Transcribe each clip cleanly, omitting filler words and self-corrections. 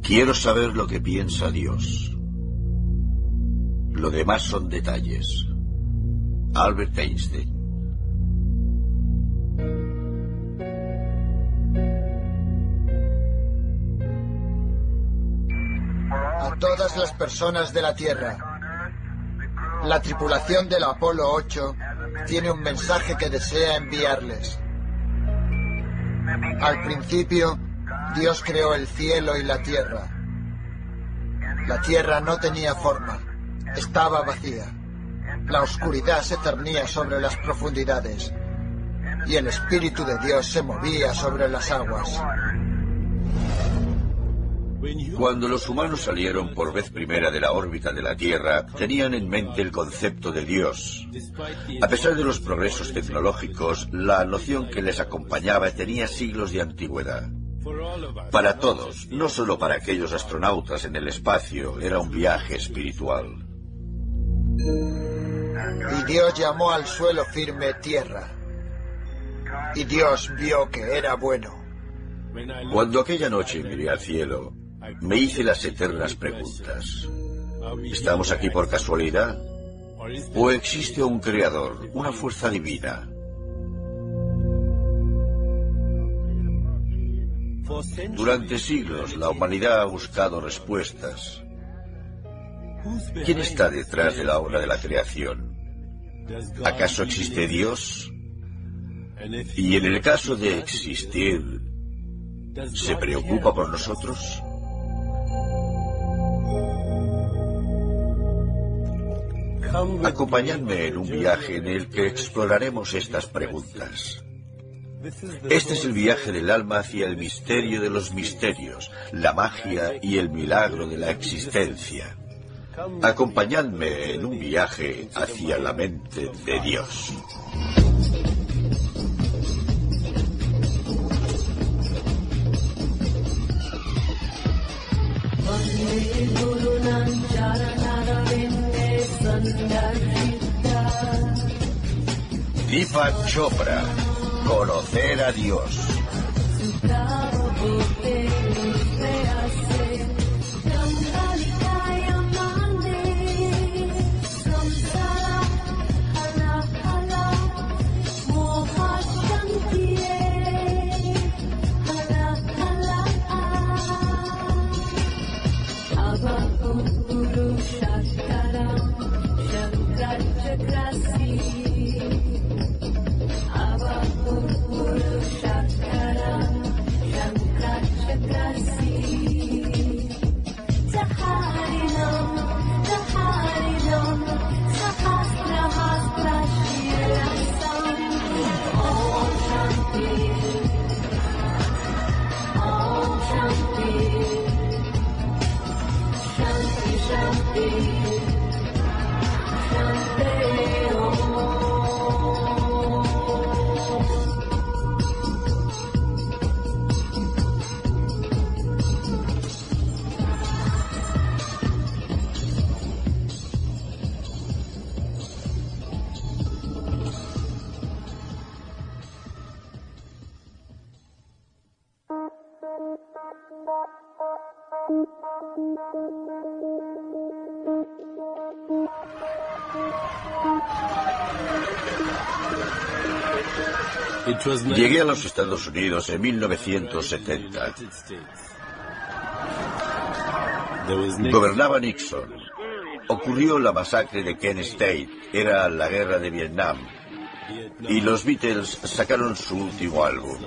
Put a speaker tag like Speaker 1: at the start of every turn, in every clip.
Speaker 1: Quiero saber lo que piensa Dios. Lo demás son detalles. Albert Einstein.
Speaker 2: A todas las personas de la Tierra, la tripulación del Apolo 8 tiene un mensaje que desea enviarles. Al principio, Dios creó el cielo y la tierra. La tierra no tenía forma, estaba vacía. La oscuridad se cernía sobre las profundidades y el Espíritu de Dios se movía sobre las aguas.
Speaker 1: Cuando los humanos salieron por vez primera de la órbita de la Tierra, tenían en mente el concepto de Dios. A pesar de los progresos tecnológicos, la noción que les acompañaba tenía siglos de antigüedad. Para todos, no solo para aquellos astronautas en el espacio, era un viaje espiritual.
Speaker 2: Y Dios llamó al suelo firme tierra. Y Dios vio que era bueno.
Speaker 1: Cuando aquella noche miré al cielo, me hice las eternas preguntas. ¿Estamos aquí por casualidad? ¿O existe un creador, una fuerza divina? Durante siglos la humanidad ha buscado respuestas. ¿Quién está detrás de la obra de la creación? ¿Acaso existe Dios? Y en el caso de existir, ¿se preocupa por nosotros? Acompañadme en un viaje en el que exploraremos estas preguntas. Este es el viaje del alma hacia el misterio de los misterios, la magia y el milagro de la existencia. Acompañadme en un viaje hacia la mente de Dios. Deepak Chopra, conocer a Dios. Llegué a los Estados Unidos en 1970. Gobernaba Nixon. Ocurrió la masacre de Kent State. Era la guerra de Vietnam. Y los Beatles sacaron su último álbum.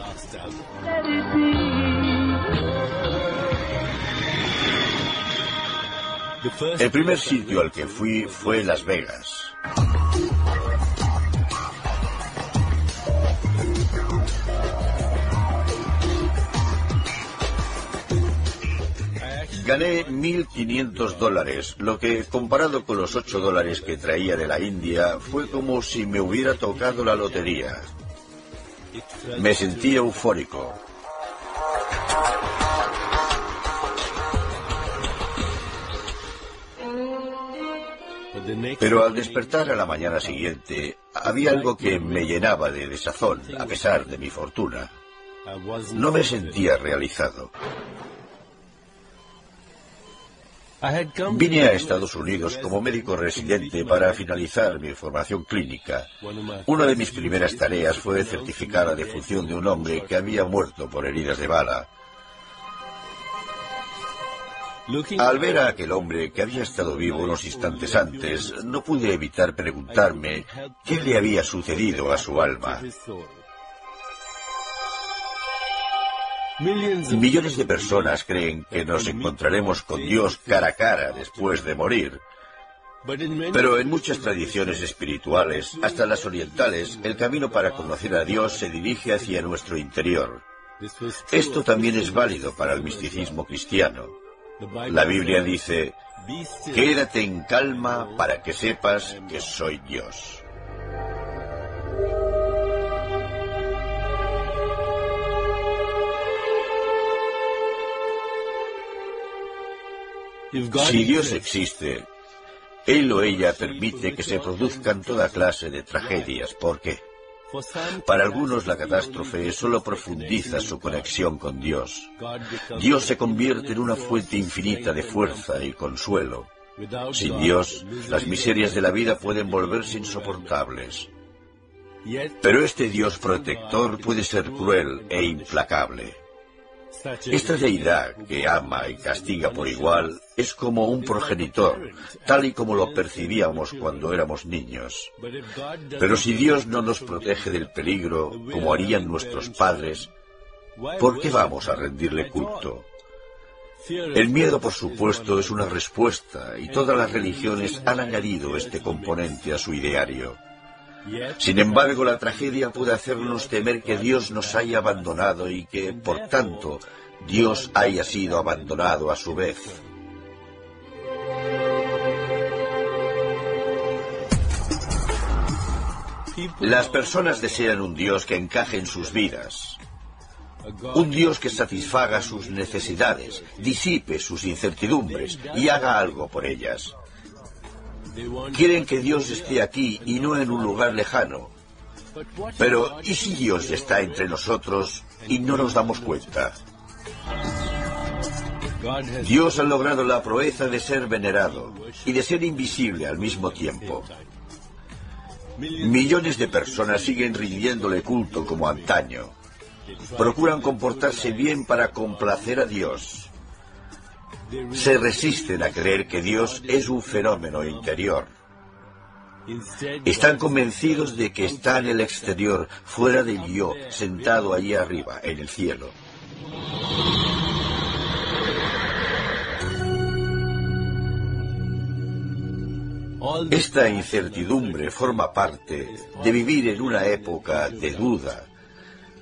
Speaker 1: El primer sitio al que fui fue Las Vegas. Gané $1.500, lo que, comparado con los $8 que traía de la India, fue como si me hubiera tocado la lotería. Me sentí eufórico. Pero al despertar a la mañana siguiente, había algo que me llenaba de desazón, a pesar de mi fortuna. No me sentía realizado. Vine a Estados Unidos como médico residente para finalizar mi formación clínica. Una de mis primeras tareas fue certificar la defunción de un hombre que había muerto por heridas de bala. Al ver a aquel hombre que había estado vivo unos instantes antes, no pude evitar preguntarme qué le había sucedido a su alma. Millones de personas creen que nos encontraremos con Dios cara a cara después de morir. Pero en muchas tradiciones espirituales, hasta las orientales, el camino para conocer a Dios se dirige hacia nuestro interior. Esto también es válido para el misticismo cristiano. La Biblia dice: quédate en calma para que sepas que soy Dios. Si Dios existe, Él o ella permite que se produzcan toda clase de tragedias. ¿Por qué? Para algunos la catástrofe solo profundiza su conexión con Dios. Dios se convierte en una fuente infinita de fuerza y consuelo. Sin Dios, las miserias de la vida pueden volverse insoportables. Pero este Dios protector puede ser cruel e implacable. Esta deidad que ama y castiga por igual es como un progenitor, tal y como lo percibíamos cuando éramos niños. Pero si Dios no nos protege del peligro, como harían nuestros padres, ¿por qué vamos a rendirle culto? El miedo, por supuesto, es una respuesta, y todas las religiones han añadido este componente a su ideario. Sin embargo, la tragedia puede hacernos temer que Dios nos haya abandonado y que, por tanto, Dios haya sido abandonado a su vez. Las personas desean un Dios que encaje en sus vidas. Un Dios que satisfaga sus necesidades, disipe sus incertidumbres y haga algo por ellas. Quieren que Dios esté aquí y no en un lugar lejano. Pero, ¿y si Dios está entre nosotros y no nos damos cuenta? Dios ha logrado la proeza de ser venerado y de ser invisible al mismo tiempo. Millones de personas siguen rindiéndole culto como antaño. Procuran comportarse bien para complacer a Dios. Se resisten a creer que Dios es un fenómeno interior. Están convencidos de que está en el exterior, fuera del yo, sentado allí arriba, en el cielo. Esta incertidumbre forma parte de vivir en una época de duda,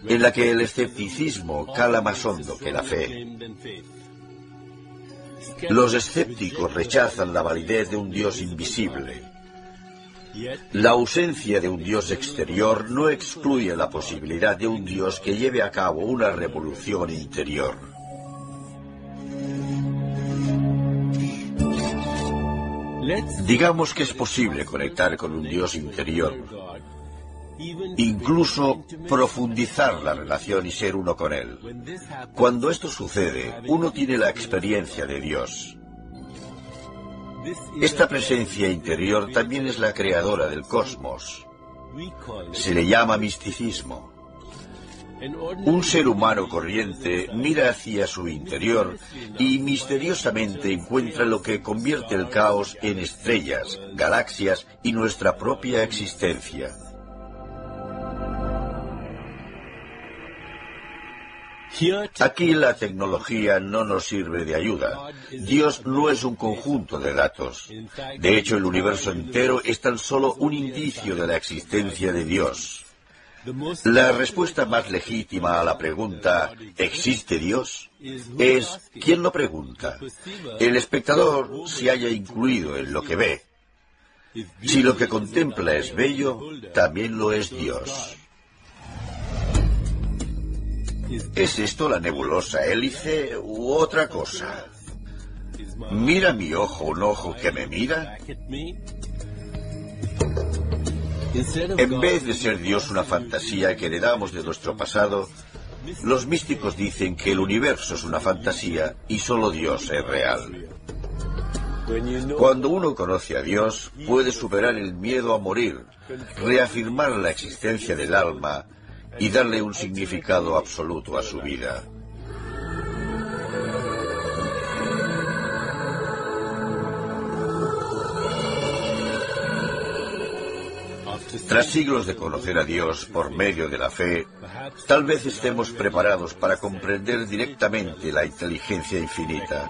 Speaker 1: en la que el escepticismo cala más hondo que la fe. Los escépticos rechazan la validez de un Dios invisible. La ausencia de un Dios exterior no excluye la posibilidad de un Dios que lleve a cabo una revolución interior. Digamos que es posible conectar con un Dios interior, incluso profundizar la relación y ser uno con Él. Cuando esto sucede, uno tiene la experiencia de Dios. Esta presencia interior también es la creadora del cosmos. Se le llama misticismo. Un ser humano corriente mira hacia su interior y misteriosamente encuentra lo que convierte el caos en estrellas, galaxias y nuestra propia existencia. Aquí la tecnología no nos sirve de ayuda. Dios no es un conjunto de datos. De hecho, el universo entero es tan solo un indicio de la existencia de Dios. La respuesta más legítima a la pregunta ¿existe Dios? Es ¿quién lo pregunta? El espectador se haya incluido en lo que ve. Si lo que contempla es bello, también lo es Dios. ¿Es esto la nebulosa hélice u otra cosa? ¿Mira mi ojo un ojo que me mira? En vez de ser Dios una fantasía que heredamos de nuestro pasado, los místicos dicen que el universo es una fantasía y solo Dios es real. Cuando uno conoce a Dios, puede superar el miedo a morir, reafirmar la existencia del alma y darle un significado absoluto a su vida. Tras siglos de conocer a Dios por medio de la fe, tal vez estemos preparados para comprender directamente la inteligencia infinita.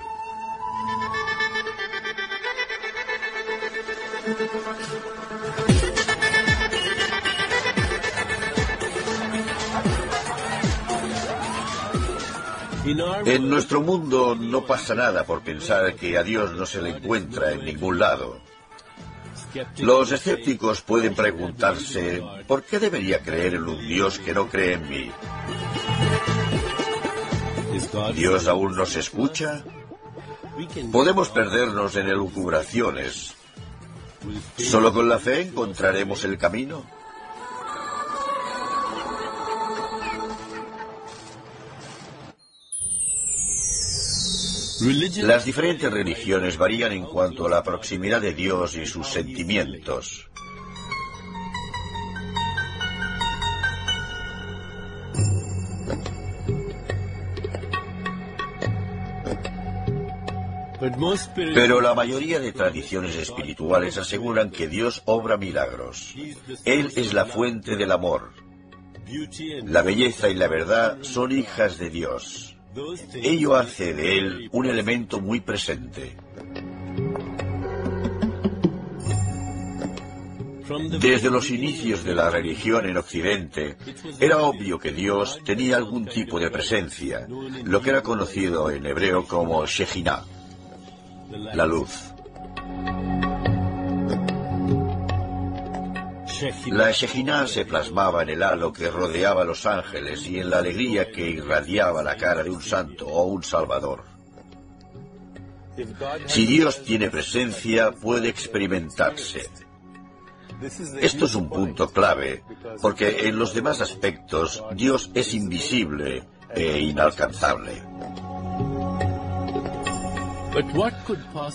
Speaker 1: En nuestro mundo no pasa nada por pensar que a Dios no se le encuentra en ningún lado. Los escépticos pueden preguntarse, ¿por qué debería creer en un Dios que no cree en mí? ¿Dios aún nos escucha? Podemos perdernos en elucubraciones. ¿Solo con la fe encontraremos el camino? Las diferentes religiones varían en cuanto a la proximidad de Dios y sus sentimientos. Pero la mayoría de tradiciones espirituales aseguran que Dios obra milagros. Él es la fuente del amor. La belleza y la verdad son hijas de Dios. Ello hace de él un elemento muy presente. Desde los inicios de la religión en Occidente, era obvio que Dios tenía algún tipo de presencia, lo que era conocido en hebreo como Shejiná, la luz. La Shejiná se plasmaba en el halo que rodeaba a los ángeles y en la alegría que irradiaba la cara de un santo o un salvador. Si Dios tiene presencia, puede experimentarse. Esto es un punto clave, porque en los demás aspectos Dios es invisible e inalcanzable.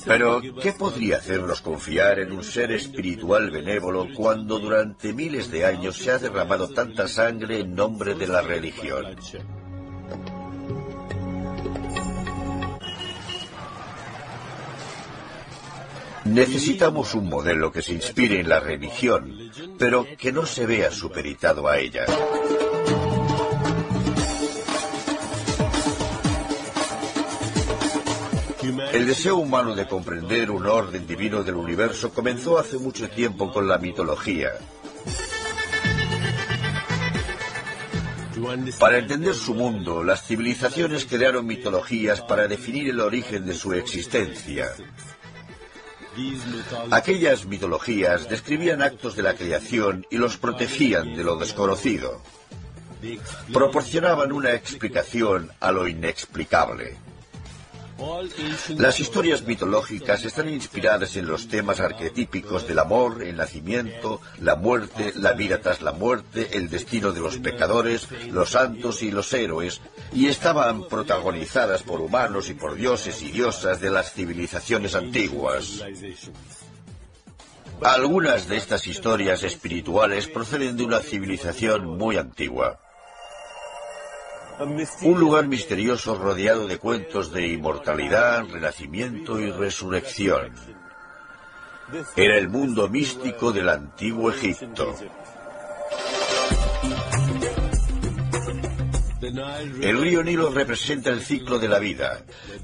Speaker 1: Pero, ¿qué podría hacernos confiar en un ser espiritual benévolo cuando durante miles de años se ha derramado tanta sangre en nombre de la religión? Necesitamos un modelo que se inspire en la religión, pero que no se vea supeditado a ella. El deseo humano de comprender un orden divino del universo comenzó hace mucho tiempo con la mitología. Para entender su mundo, las civilizaciones crearon mitologías para definir el origen de su existencia. Aquellas mitologías describían actos de la creación y los protegían de lo desconocido. Proporcionaban una explicación a lo inexplicable. Las historias mitológicas están inspiradas en los temas arquetípicos del amor, el nacimiento, la muerte, la vida tras la muerte, el destino de los pecadores, los santos y los héroes, y estaban protagonizadas por humanos y por dioses y diosas de las civilizaciones antiguas. Algunas de estas historias espirituales proceden de una civilización muy antigua. Un lugar misterioso rodeado de cuentos de inmortalidad, renacimiento y resurrección. Era el mundo místico del antiguo Egipto. El río Nilo representa el ciclo de la vida,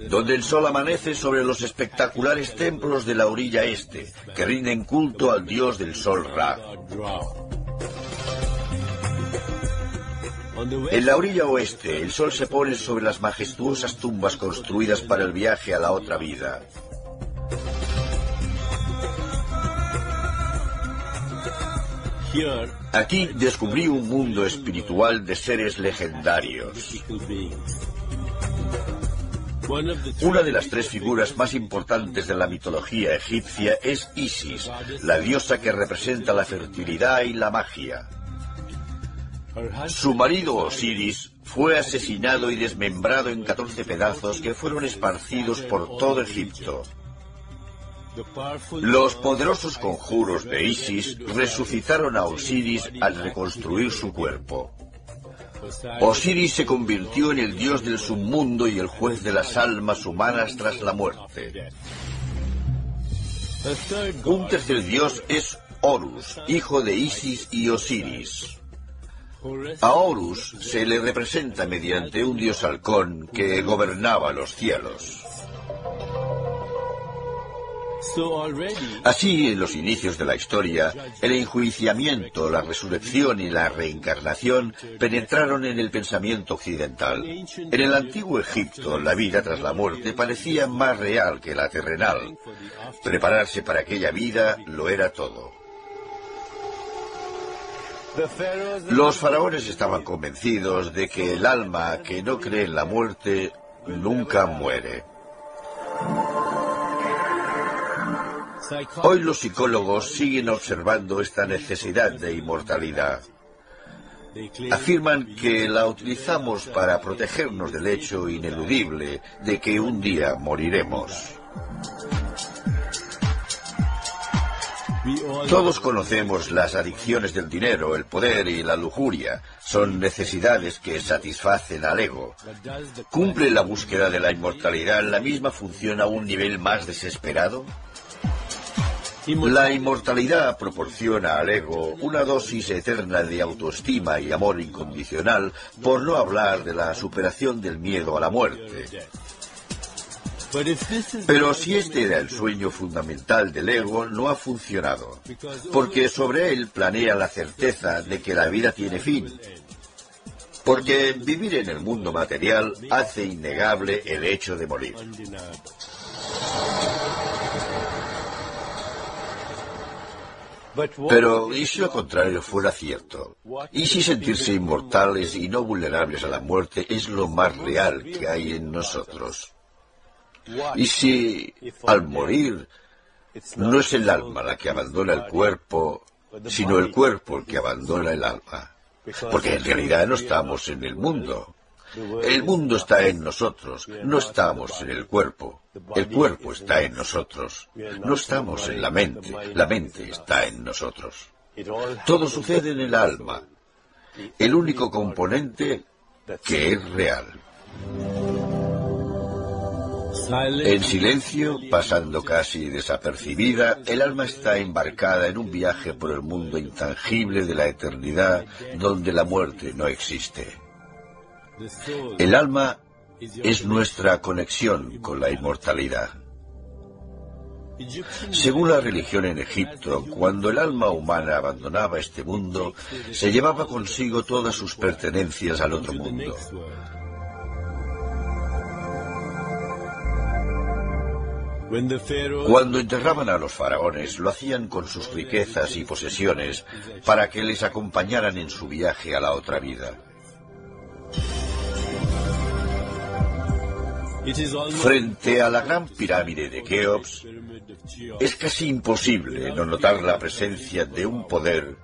Speaker 1: donde el sol amanece sobre los espectaculares templos de la orilla este, que rinden culto al dios del sol Ra. En la orilla oeste, el sol se pone sobre las majestuosas tumbas construidas para el viaje a la otra vida. Aquí descubrí un mundo espiritual de seres legendarios. Una de las tres figuras más importantes de la mitología egipcia es Isis, la diosa que representa la fertilidad y la magia. Su marido Osiris fue asesinado y desmembrado en 14 pedazos que fueron esparcidos por todo Egipto. Los poderosos conjuros de Isis resucitaron a Osiris al reconstruir su cuerpo. Osiris se convirtió en el dios del submundo y el juez de las almas humanas tras la muerte. Un tercer dios es Horus, hijo de Isis y Osiris. A Horus se le representa mediante un dios halcón que gobernaba los cielos. Así, en los inicios de la historia, el enjuiciamiento, la resurrección y la reencarnación penetraron en el pensamiento occidental. En el antiguo Egipto, la vida tras la muerte parecía más real que la terrenal. Prepararse para aquella vida lo era todo. Los faraones estaban convencidos de que el alma que no cree en la muerte nunca muere. Hoy los psicólogos siguen observando esta necesidad de inmortalidad. Afirman que la utilizamos para protegernos del hecho ineludible de que un día moriremos. Todos conocemos las adicciones del dinero, el poder y la lujuria. Son necesidades que satisfacen al ego. ¿Cumple la búsqueda de la inmortalidad la misma función a un nivel más desesperado? La inmortalidad proporciona al ego una dosis eterna de autoestima y amor incondicional, por no hablar de la superación del miedo a la muerte. Pero si este era el sueño fundamental del ego, no ha funcionado, porque sobre él planea la certeza de que la vida tiene fin. Porque vivir en el mundo material hace innegable el hecho de morir. Pero, ¿y si lo contrario fuera cierto? ¿Y si sentirse inmortales y no vulnerables a la muerte es lo más real que hay en nosotros? ¿Y si, al morir, no es el alma la que abandona el cuerpo, sino el cuerpo el que abandona el alma? Porque en realidad no estamos en el mundo. El mundo está en nosotros, no estamos en el cuerpo. El cuerpo está en nosotros. No estamos en la mente está en nosotros. Todo sucede en el alma, el único componente que es real. En silencio, pasando casi desapercibida, el alma está embarcada en un viaje por el mundo intangible de la eternidad, donde la muerte no existe. El alma es nuestra conexión con la inmortalidad. Según la religión en Egipto, cuando el alma humana abandonaba este mundo, se llevaba consigo todas sus pertenencias al otro mundo. Cuando enterraban a los faraones, lo hacían con sus riquezas y posesiones para que les acompañaran en su viaje a la otra vida. Frente a la gran pirámide de Keops, es casi imposible no notar la presencia de un poder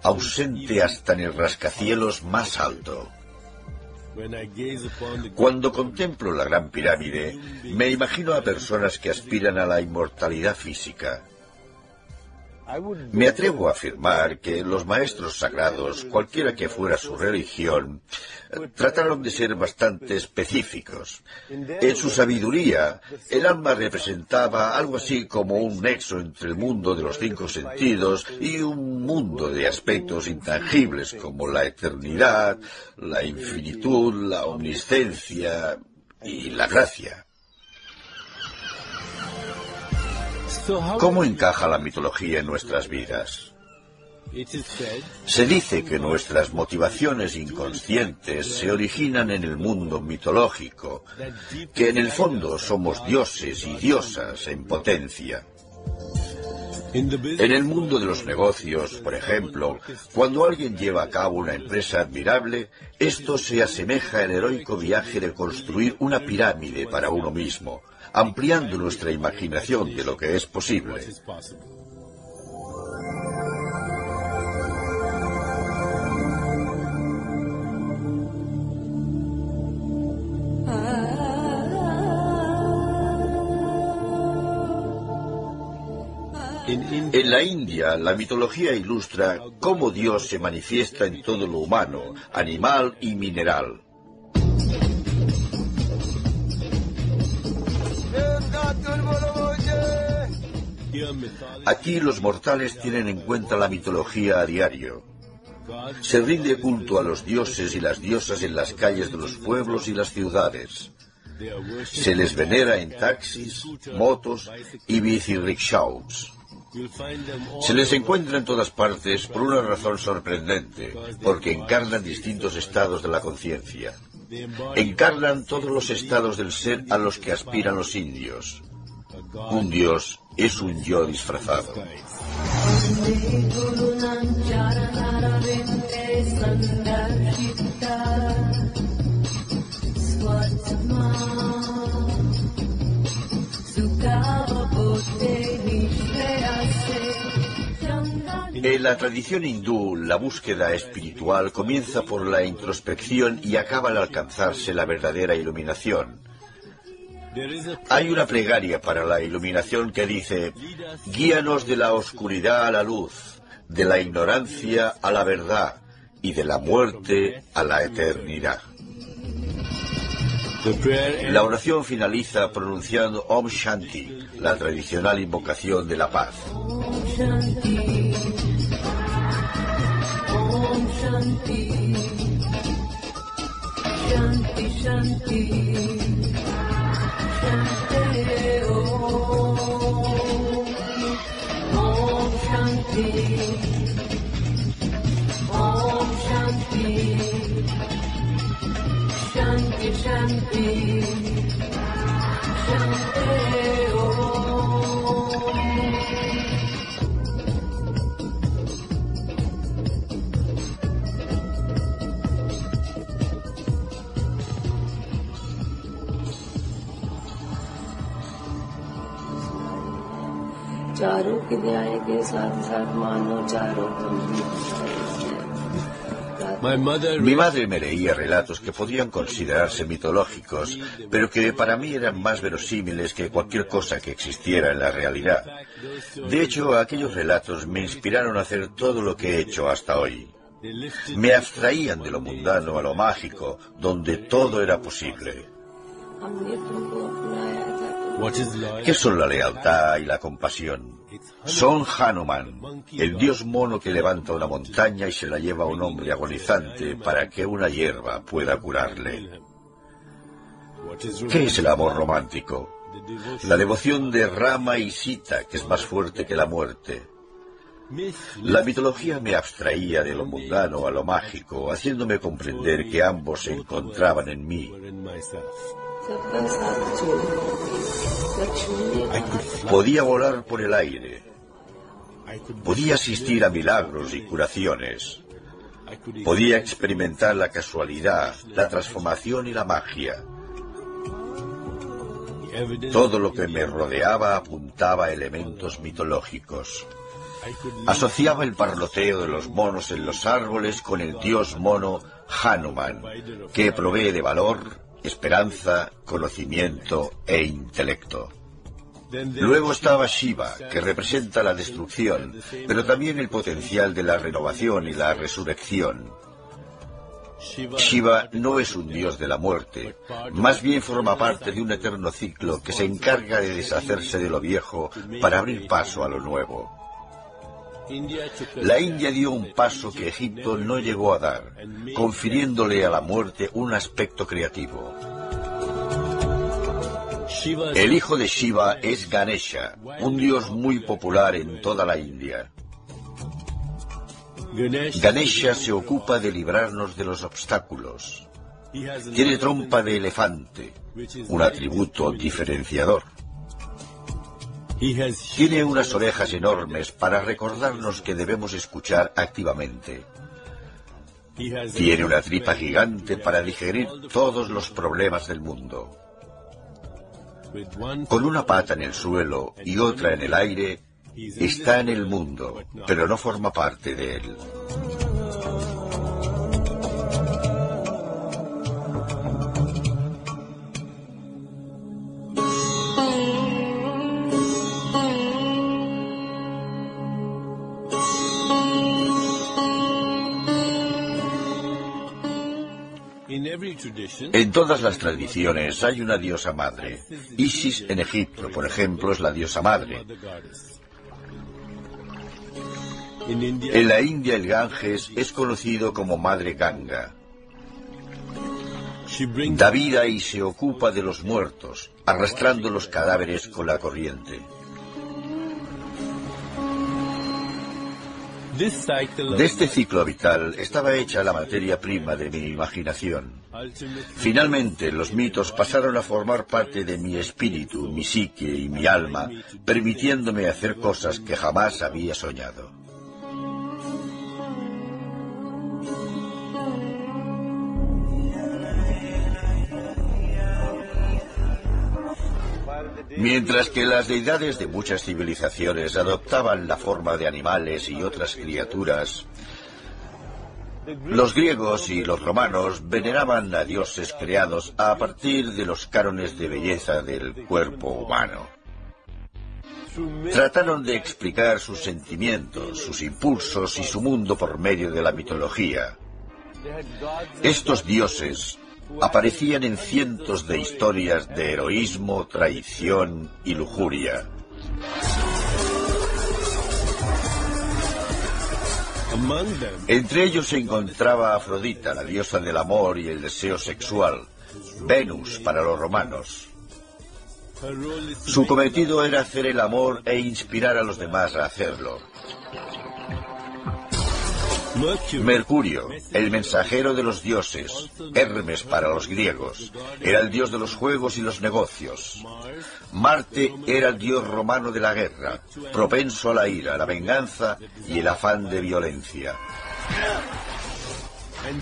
Speaker 1: ausente hasta en el rascacielos más alto. Cuando contemplo la gran pirámide, me imagino a personas que aspiran a la inmortalidad física. Me atrevo a afirmar que los maestros sagrados, cualquiera que fuera su religión, trataron de ser bastante específicos. En su sabiduría, el alma representaba algo así como un nexo entre el mundo de los 5 sentidos y un mundo de aspectos intangibles como la eternidad, la infinitud, la omniscencia y la gracia. ¿Cómo encaja la mitología en nuestras vidas? Se dice que nuestras motivaciones inconscientes se originan en el mundo mitológico, que en el fondo somos dioses y diosas en potencia. En el mundo de los negocios, por ejemplo, cuando alguien lleva a cabo una empresa admirable, esto se asemeja al heroico viaje de construir una pirámide para uno mismo, ampliando nuestra imaginación de lo que es posible. En la India, la mitología ilustra cómo Dios se manifiesta en todo lo humano, animal y mineral. Aquí los mortales tienen en cuenta la mitología a diario. Se rinde culto a los dioses y las diosas en las calles de los pueblos y las ciudades. Se les venera en taxis, motos y bicirrickshaws. Se les encuentra en todas partes por una razón sorprendente, porque encarnan distintos estados de la conciencia. Encarnan todos los estados del ser a los que aspiran los indios. Un dios es un yo disfrazado. En la tradición hindú, la búsqueda espiritual comienza por la introspección y acaba al alcanzarse la verdadera iluminación. Hay una plegaria para la iluminación que dice: guíanos de la oscuridad a la luz, de la ignorancia a la verdad y de la muerte a la eternidad. La oración finaliza pronunciando Om Shanti, la tradicional invocación de la paz. Om Shanti, Shanti, Shanti, Shanti, Om Shanti, Om Shanti, Shanti, Shanti, Shanti,
Speaker 3: चारों के न्याय के साथ साथ मानो चारों
Speaker 1: Mi madre me leía relatos que podían considerarse mitológicos, pero que para mí eran más verosímiles que cualquier cosa que existiera en la realidad. De hecho, aquellos relatos me inspiraron a hacer todo lo que he hecho hasta hoy. Me abstraían de lo mundano a lo mágico, donde todo era posible. ¿Qué son la lealtad y la compasión? Son Hanuman, el dios mono que levanta una montaña y se la lleva a un hombre agonizante para que una hierba pueda curarle. ¿Qué es el amor romántico? La devoción de Rama y Sita, que es más fuerte que la muerte. La mitología me abstraía de lo mundano a lo mágico, haciéndome comprender que ambos se encontraban en mí. Podía volar por el aire. Podía asistir a milagros y curaciones. Podía experimentar la casualidad, la transformación y la magia. Todo lo que me rodeaba apuntaba a elementos mitológicos. Asociaba el parloteo de los monos en los árboles con el dios mono Hanuman, que provee de valor, esperanza, conocimiento e intelecto. Luego estaba Shiva, que representa la destrucción, pero también el potencial de la renovación y la resurrección. Shiva no es un dios de la muerte, más bien forma parte de un eterno ciclo que se encarga de deshacerse de lo viejo para abrir paso a lo nuevo. La India dio un paso que Egipto no llegó a dar, confiriéndole a la muerte un aspecto creativo. El hijo de Shiva es Ganesha, un dios muy popular en toda la India. Ganesha se ocupa de librarnos de los obstáculos. Tiene trompa de elefante, un atributo diferenciador. Tiene unas orejas enormes para recordarnos que debemos escuchar activamente. Tiene una tripa gigante para digerir todos los problemas del mundo. Con una pata en el suelo y otra en el aire, está en el mundo, pero no forma parte de él. En todas las tradiciones hay una diosa madre. Isis en Egipto, por ejemplo, es la diosa madre. En la India el Ganges es conocido como Madre Ganga. Da vida y se ocupa de los muertos, arrastrando los cadáveres con la corriente. De este ciclo vital estaba hecha la materia prima de mi imaginación. Finalmente, los mitos pasaron a formar parte de mi espíritu, mi psique y mi alma, permitiéndome hacer cosas que jamás había soñado. Mientras que las deidades de muchas civilizaciones adoptaban la forma de animales y otras criaturas, los griegos y los romanos veneraban a dioses creados a partir de los cánones de belleza del cuerpo humano. Trataron de explicar sus sentimientos, sus impulsos y su mundo por medio de la mitología. Estos dioses aparecían en cientos de historias de heroísmo, traición y lujuria. Entre ellos se encontraba Afrodita, la diosa del amor y el deseo sexual, Venus para los romanos. Su cometido era hacer el amor e inspirar a los demás a hacerlo. Mercurio, el mensajero de los dioses, Hermes para los griegos, era el dios de los juegos y los negocios. Marte era el dios romano de la guerra, propenso a la ira, la venganza y el afán de violencia.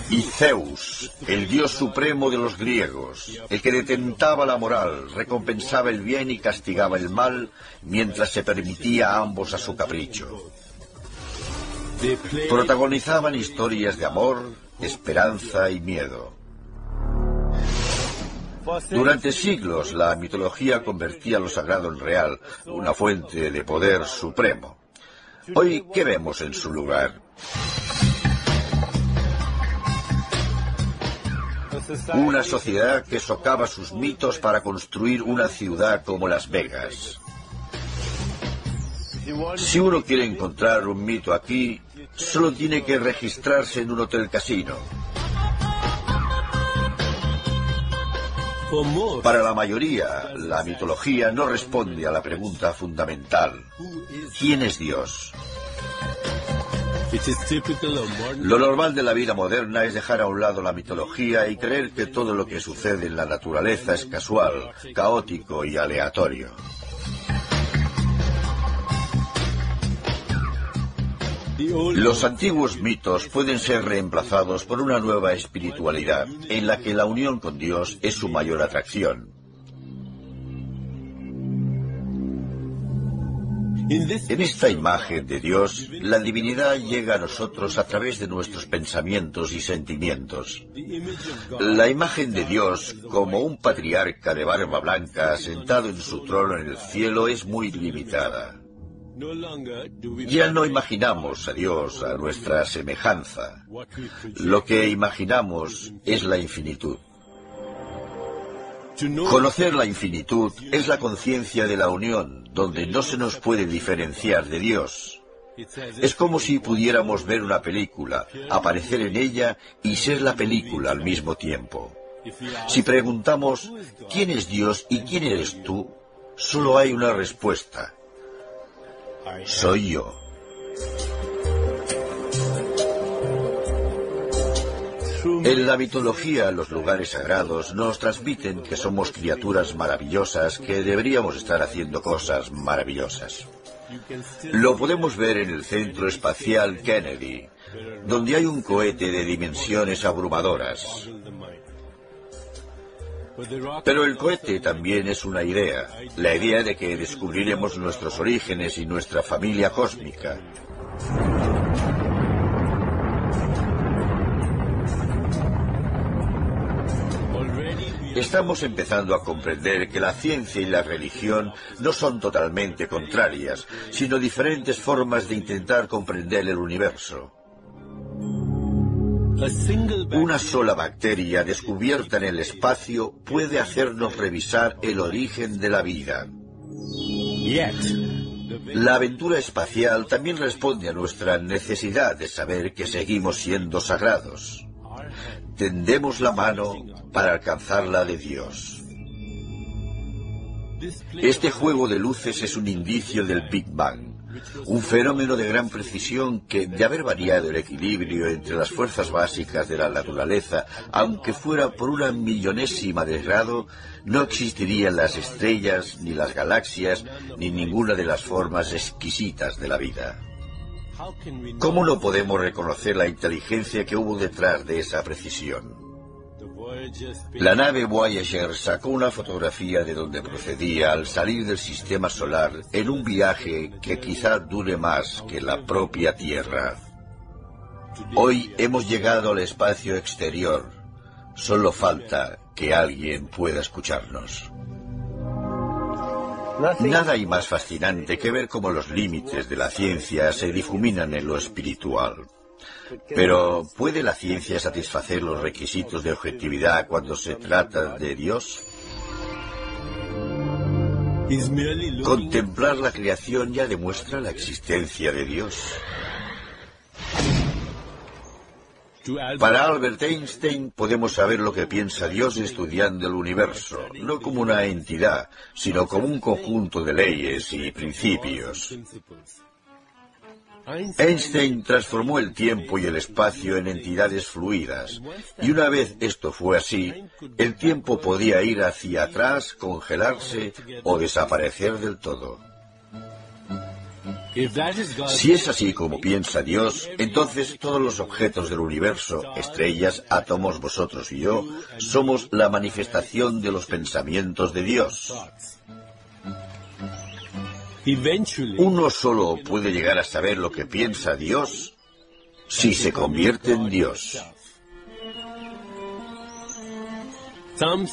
Speaker 1: Y Zeus, el dios supremo de los griegos, el que detentaba la moral, recompensaba el bien y castigaba el mal, mientras se permitía a ambos a su capricho. Protagonizaban historias de amor, esperanza y miedo. Durante siglos la mitología convertía lo sagrado en real, una fuente de poder supremo. Hoy, ¿qué vemos en su lugar? Una sociedad que socava sus mitos para construir una ciudad como Las Vegas. Si uno quiere encontrar un mito aquí, solo tiene que registrarse en un hotel casino. Para la mayoría, la mitología no responde a la pregunta fundamental: ¿quién es Dios? Lo normal de la vida moderna es dejar a un lado la mitología y creer que todo lo que sucede en la naturaleza es casual, caótico y aleatorio. Los antiguos mitos pueden ser reemplazados por una nueva espiritualidad, en la que la unión con Dios es su mayor atracción. En esta imagen de Dios, la divinidad llega a nosotros a través de nuestros pensamientos y sentimientos. La imagen de Dios, como un patriarca de barba blanca sentado en su trono en el cielo, es muy limitada. Ya no imaginamos a Dios a nuestra semejanza. Lo que imaginamos es la infinitud. Conocer la infinitud es la conciencia de la unión, donde no se nos puede diferenciar de Dios. Es como si pudiéramos ver una película, aparecer en ella y ser la película al mismo tiempo. Si preguntamos ¿quién es Dios y quién eres tú?, solo hay una respuesta: soy yo. En la mitología, los lugares sagrados nos transmiten que somos criaturas maravillosas que deberíamos estar haciendo cosas maravillosas. Lo podemos ver en el Centro Espacial Kennedy, donde hay un cohete de dimensiones abrumadoras. Pero el cohete también es una idea, la idea de que descubriremos nuestros orígenes y nuestra familia cósmica. Estamos empezando a comprender que la ciencia y la religión no son totalmente contrarias, sino diferentes formas de intentar comprender el universo. Una sola bacteria descubierta en el espacio puede hacernos revisar el origen de la vida. La aventura espacial también responde a nuestra necesidad de saber que seguimos siendo sagrados. Tendemos la mano para alcanzar la de Dios. Este juego de luces es un indicio del Big Bang, un fenómeno de gran precisión que, de haber variado el equilibrio entre las fuerzas básicas de la naturaleza, aunque fuera por una millonésima de grado, no existirían las estrellas, ni las galaxias, ni ninguna de las formas exquisitas de la vida. ¿Cómo no podemos reconocer la inteligencia que hubo detrás de esa precisión? La nave Voyager sacó una fotografía de donde procedía al salir del sistema solar en un viaje que quizá dure más que la propia Tierra. Hoy hemos llegado al espacio exterior. Solo falta que alguien pueda escucharnos. Nada hay más fascinante que ver cómo los límites de la ciencia se difuminan en lo espiritual. Pero, ¿puede la ciencia satisfacer los requisitos de objetividad cuando se trata de Dios? Contemplar la creación ya demuestra la existencia de Dios. Para Albert Einstein podemos saber lo que piensa Dios estudiando el universo, no como una entidad, sino como un conjunto de leyes y principios. Einstein transformó el tiempo y el espacio en entidades fluidas, y una vez esto fue así, el tiempo podía ir hacia atrás, congelarse o desaparecer del todo. Si es así como piensa Dios, entonces todos los objetos del universo, estrellas, átomos, vosotros y yo, somos la manifestación de los pensamientos de Dios. Uno solo puede llegar a saber lo que piensa Dios si se convierte en Dios.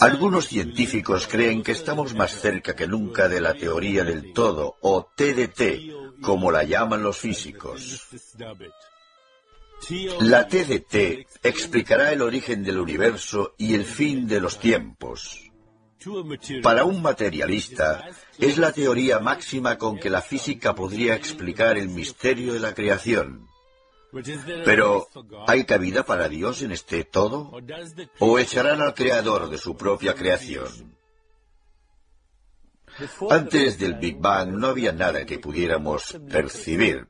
Speaker 1: Algunos científicos creen que estamos más cerca que nunca de la teoría del todo, o TDT, como la llaman los físicos. La TDT explicará el origen del universo y el fin de los tiempos. Para un materialista, es la teoría máxima con que la física podría explicar el misterio de la creación. Pero, ¿hay cabida para Dios en este todo? ¿O echarán al creador de su propia creación? Antes del Big Bang no había nada que pudiéramos percibir,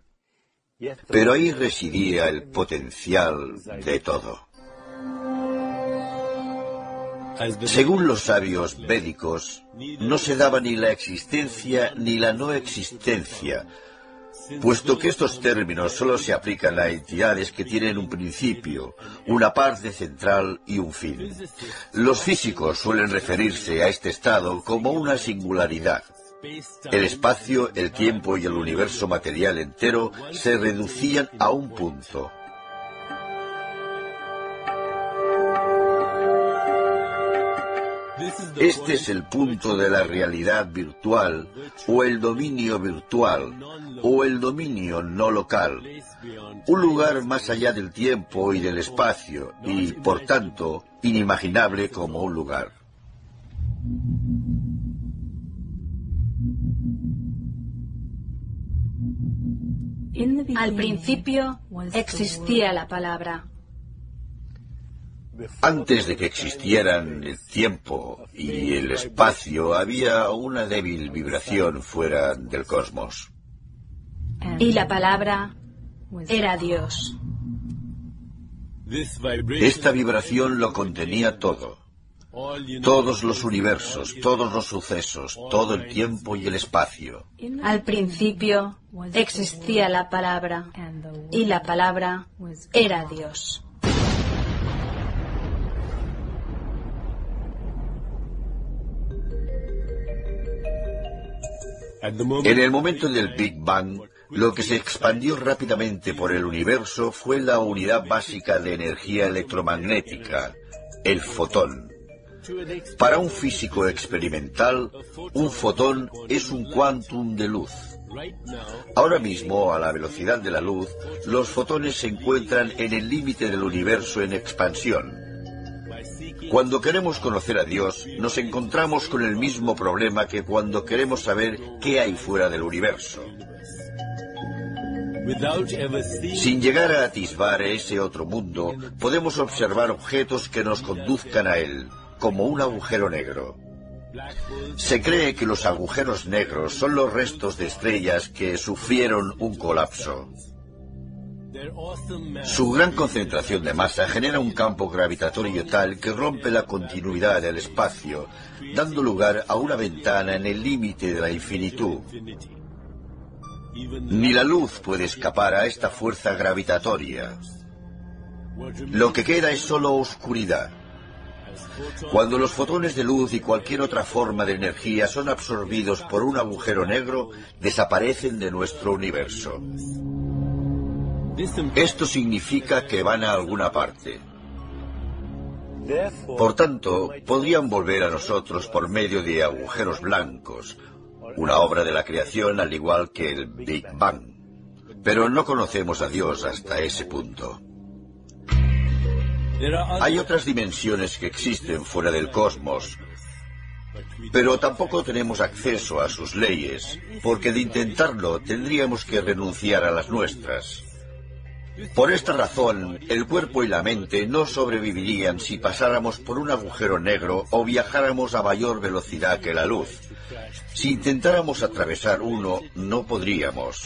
Speaker 1: pero ahí residía el potencial de todo. Según los sabios védicos, no se daba ni la existencia ni la no existencia, puesto que estos términos solo se aplican a entidades que tienen un principio, una parte central y un fin. Los físicos suelen referirse a este estado como una singularidad. El espacio, el tiempo y el universo material entero se reducían a un punto. Este es el punto de la realidad virtual, o el dominio virtual, o el dominio no local, un lugar más allá del tiempo y del espacio, y, por tanto, inimaginable como un lugar.
Speaker 4: Al principio existía la palabra.
Speaker 1: Antes de que existieran el tiempo y el espacio, había una débil vibración fuera del cosmos.
Speaker 4: Y la palabra era Dios.
Speaker 1: Esta vibración lo contenía todo. Todos los universos, todos los sucesos, todo el tiempo y el espacio.
Speaker 4: Al principio existía la palabra, y la palabra era Dios.
Speaker 1: En el momento del Big Bang, lo que se expandió rápidamente por el universo fue la unidad básica de energía electromagnética, el fotón. Para un físico experimental, un fotón es un quantum de luz. Ahora mismo, a la velocidad de la luz, los fotones se encuentran en el límite del universo en expansión. Cuando queremos conocer a Dios, nos encontramos con el mismo problema que cuando queremos saber qué hay fuera del universo. Sin llegar a atisbar ese otro mundo, podemos observar objetos que nos conduzcan a él, como un agujero negro. Se cree que los agujeros negros son los restos de estrellas que sufrieron un colapso. Su gran concentración de masa genera un campo gravitatorio tal que rompe la continuidad del espacio, dando lugar a una ventana en el límite de la infinitud. Ni la luz puede escapar a esta fuerza gravitatoria. Lo que queda es solo oscuridad. Cuando los fotones de luz y cualquier otra forma de energía son absorbidos por un agujero negro, desaparecen de nuestro universo. Esto significa que van a alguna parte. Por tanto, podrían volver a nosotros por medio de agujeros blancos, una obra de la creación al igual que el Big Bang. Pero no conocemos a Dios hasta ese punto. Hay otras dimensiones que existen fuera del cosmos, pero tampoco tenemos acceso a sus leyes, porque de intentarlo tendríamos que renunciar a las nuestras. Por esta razón, el cuerpo y la mente no sobrevivirían si pasáramos por un agujero negro o viajáramos a mayor velocidad que la luz. Si intentáramos atravesar uno, no podríamos.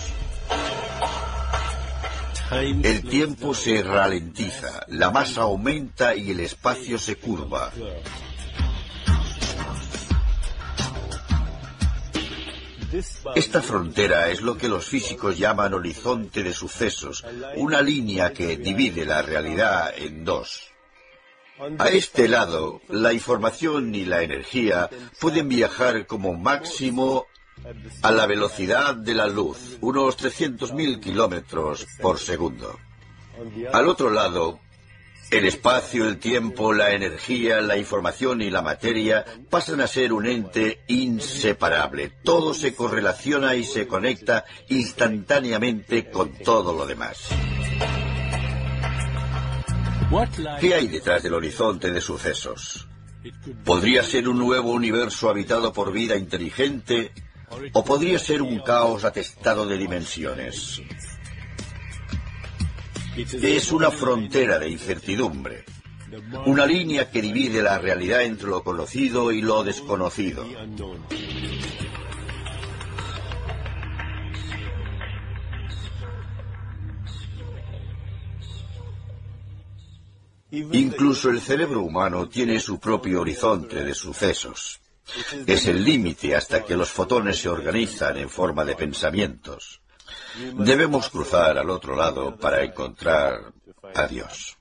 Speaker 1: El tiempo se ralentiza, la masa aumenta y el espacio se curva. Esta frontera es lo que los físicos llaman horizonte de sucesos, una línea que divide la realidad en dos. A este lado, la información y la energía pueden viajar como máximo a la velocidad de la luz, unos 300.000 kilómetros por segundo. Al otro lado, el espacio, el tiempo, la energía, la información y la materia pasan a ser un ente inseparable. Todo se correlaciona y se conecta instantáneamente con todo lo demás. ¿Qué hay detrás del horizonte de sucesos? ¿Podría ser un nuevo universo habitado por vida inteligente o podría ser un caos atestado de dimensiones? Es una frontera de incertidumbre, una línea que divide la realidad entre lo conocido y lo desconocido. Incluso el cerebro humano tiene su propio horizonte de sucesos. Es el límite hasta que los fotones se organizan en forma de pensamientos. Debemos cruzar al otro lado para encontrar a Dios.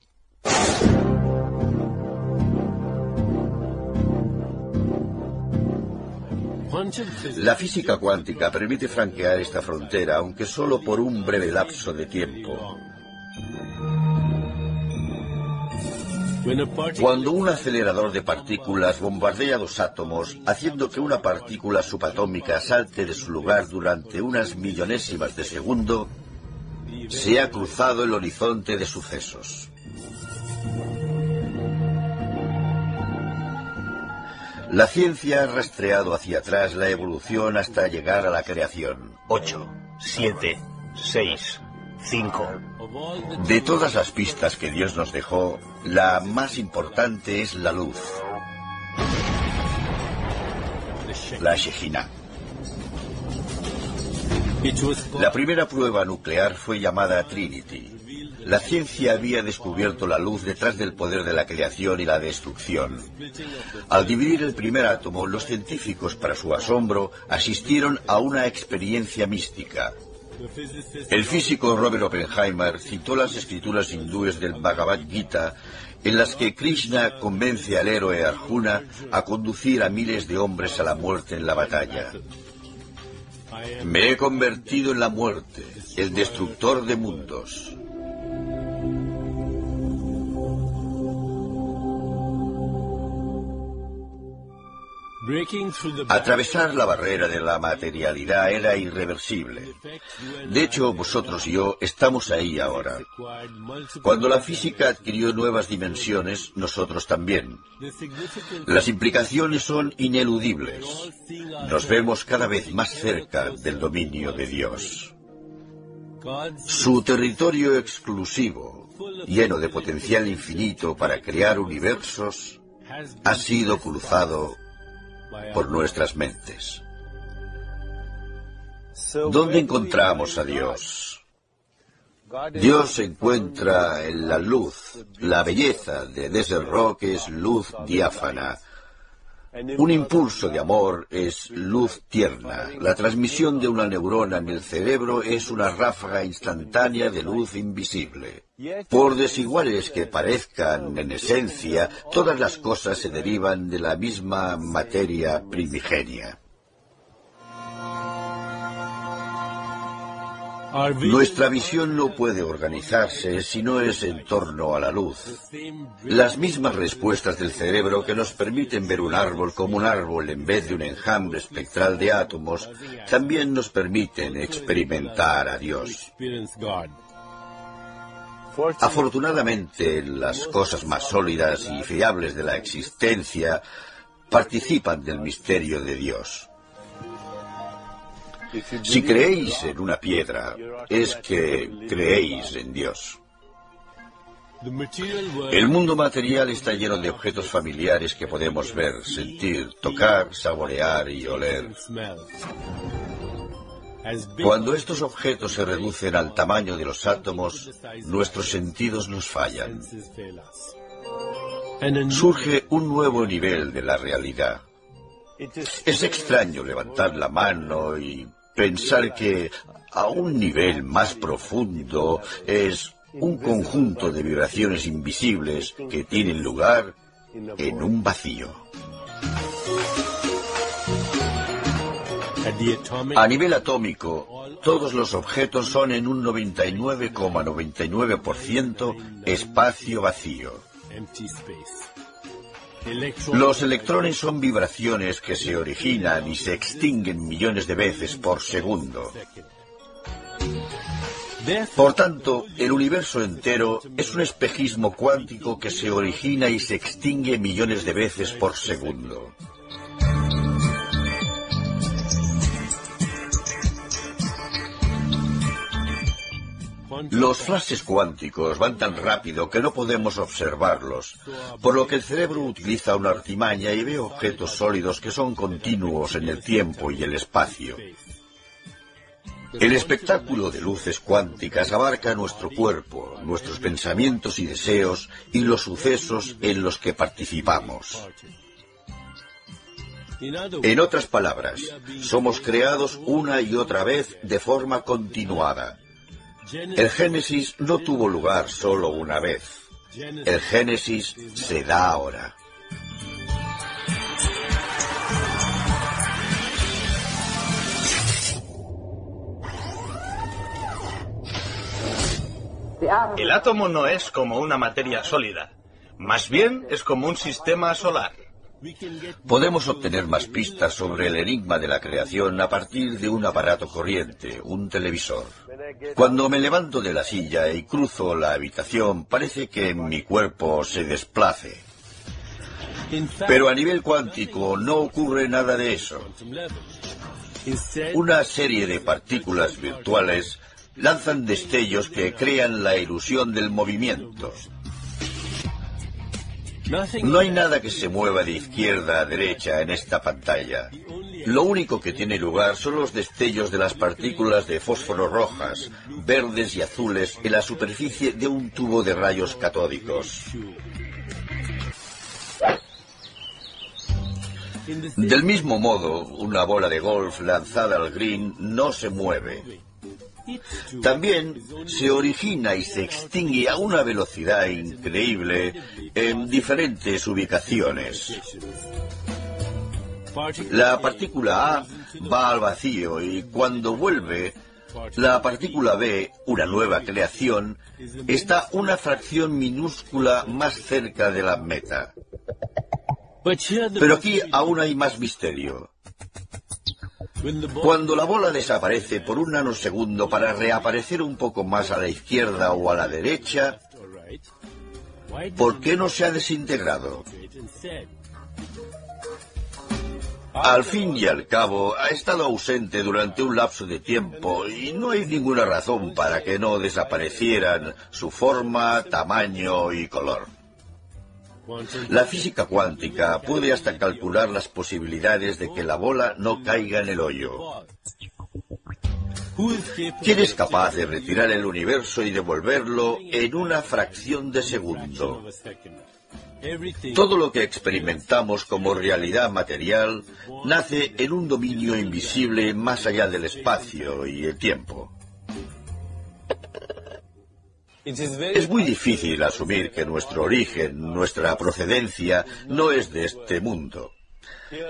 Speaker 1: La física cuántica permite franquear esta frontera, aunque solo por un breve lapso de tiempo. Cuando un acelerador de partículas bombardea dos átomos, haciendo que una partícula subatómica salte de su lugar durante unas millonésimas de segundo, se ha cruzado el horizonte de sucesos. La ciencia ha rastreado hacia atrás la evolución hasta llegar a la creación.
Speaker 5: 8, 7, 6, 5.
Speaker 1: De todas las pistas que Dios nos dejó, la más importante es la luz, la Shejina. La primera prueba nuclear fue llamada Trinity. La ciencia había descubierto la luz detrás del poder de la creación y la destrucción. Al dividir el primer átomo, los científicos, para su asombro, asistieron a una experiencia mística. El físico Robert Oppenheimer citó las escrituras hindúes del Bhagavad Gita, en las que Krishna convence al héroe Arjuna a conducir a miles de hombres a la muerte en la batalla. Me he convertido en la muerte, el destructor de mundos. Atravesar la barrera de la materialidad era irreversible. De hecho, vosotros y yo estamos ahí ahora. Cuando la física adquirió nuevas dimensiones, nosotros también. Las implicaciones son ineludibles. Nos vemos cada vez más cerca del dominio de Dios. Su territorio exclusivo, lleno de potencial infinito para crear universos, ha sido cruzado por nuestras mentes. ¿Dónde encontramos a Dios? Dios se encuentra en la luz. La belleza de Desert Rock es luz diáfana. Un impulso de amor es luz tierna. La transmisión de una neurona en el cerebro es una ráfaga instantánea de luz invisible. Por desiguales que parezcan en esencia, todas las cosas se derivan de la misma materia primigenia. Nuestra visión no puede organizarse si no es en torno a la luz. Las mismas respuestas del cerebro que nos permiten ver un árbol como un árbol en vez de un enjambre espectral de átomos, también nos permiten experimentar a Dios. Afortunadamente, las cosas más sólidas y fiables de la existencia participan del misterio de Dios. Si creéis en una piedra, es que creéis en Dios. El mundo material está lleno de objetos familiares que podemos ver, sentir, tocar, saborear y oler. Cuando estos objetos se reducen al tamaño de los átomos, nuestros sentidos nos fallan. Surge un nuevo nivel de la realidad. Es extraño levantar la mano y pensar que a un nivel más profundo es un conjunto de vibraciones invisibles que tienen lugar en un vacío. A nivel atómico, todos los objetos son en un 99,99% espacio vacío. Los electrones son vibraciones que se originan y se extinguen millones de veces por segundo. Por tanto, el universo entero es un espejismo cuántico que se origina y se extingue millones de veces por segundo. Los flashes cuánticos van tan rápido que no podemos observarlos, por lo que el cerebro utiliza una artimaña y ve objetos sólidos que son continuos en el tiempo y el espacio. El espectáculo de luces cuánticas abarca nuestro cuerpo, nuestros pensamientos y deseos y los sucesos en los que participamos. En otras palabras, somos creados una y otra vez de forma continuada. El Génesis no tuvo lugar solo una vez. El Génesis se da ahora.
Speaker 5: El átomo no es como una materia sólida. Más bien es como un sistema solar.
Speaker 1: Podemos obtener más pistas sobre el enigma de la creación a partir de un aparato corriente, un televisor. Cuando me levanto de la silla y cruzo la habitación, parece que mi cuerpo se desplace. Pero a nivel cuántico no ocurre nada de eso. Una serie de partículas virtuales lanzan destellos que crean la ilusión del movimiento. No hay nada que se mueva de izquierda a derecha en esta pantalla. Lo único que tiene lugar son los destellos de las partículas de fósforo rojas, verdes y azules en la superficie de un tubo de rayos catódicos. Del mismo modo, una bola de golf lanzada al green no se mueve. También se origina y se extingue a una velocidad increíble en diferentes ubicaciones. La partícula A va al vacío y cuando vuelve, la partícula B, una nueva creación, está una fracción minúscula más cerca de la meta. Pero aquí aún hay más misterio. Cuando la bola desaparece por un nanosegundo para reaparecer un poco más a la izquierda o a la derecha, ¿por qué no se ha desintegrado? Al fin y al cabo, ha estado ausente durante un lapso de tiempo y no hay ninguna razón para que no desaparecieran su forma, tamaño y color. La física cuántica puede hasta calcular las posibilidades de que la bola no caiga en el hoyo. ¿Quién es capaz de retirar el universo y devolverlo en una fracción de segundo? Todo lo que experimentamos como realidad material nace en un dominio invisible más allá del espacio y el tiempo. Es muy difícil asumir que nuestro origen, nuestra procedencia, no es de este mundo.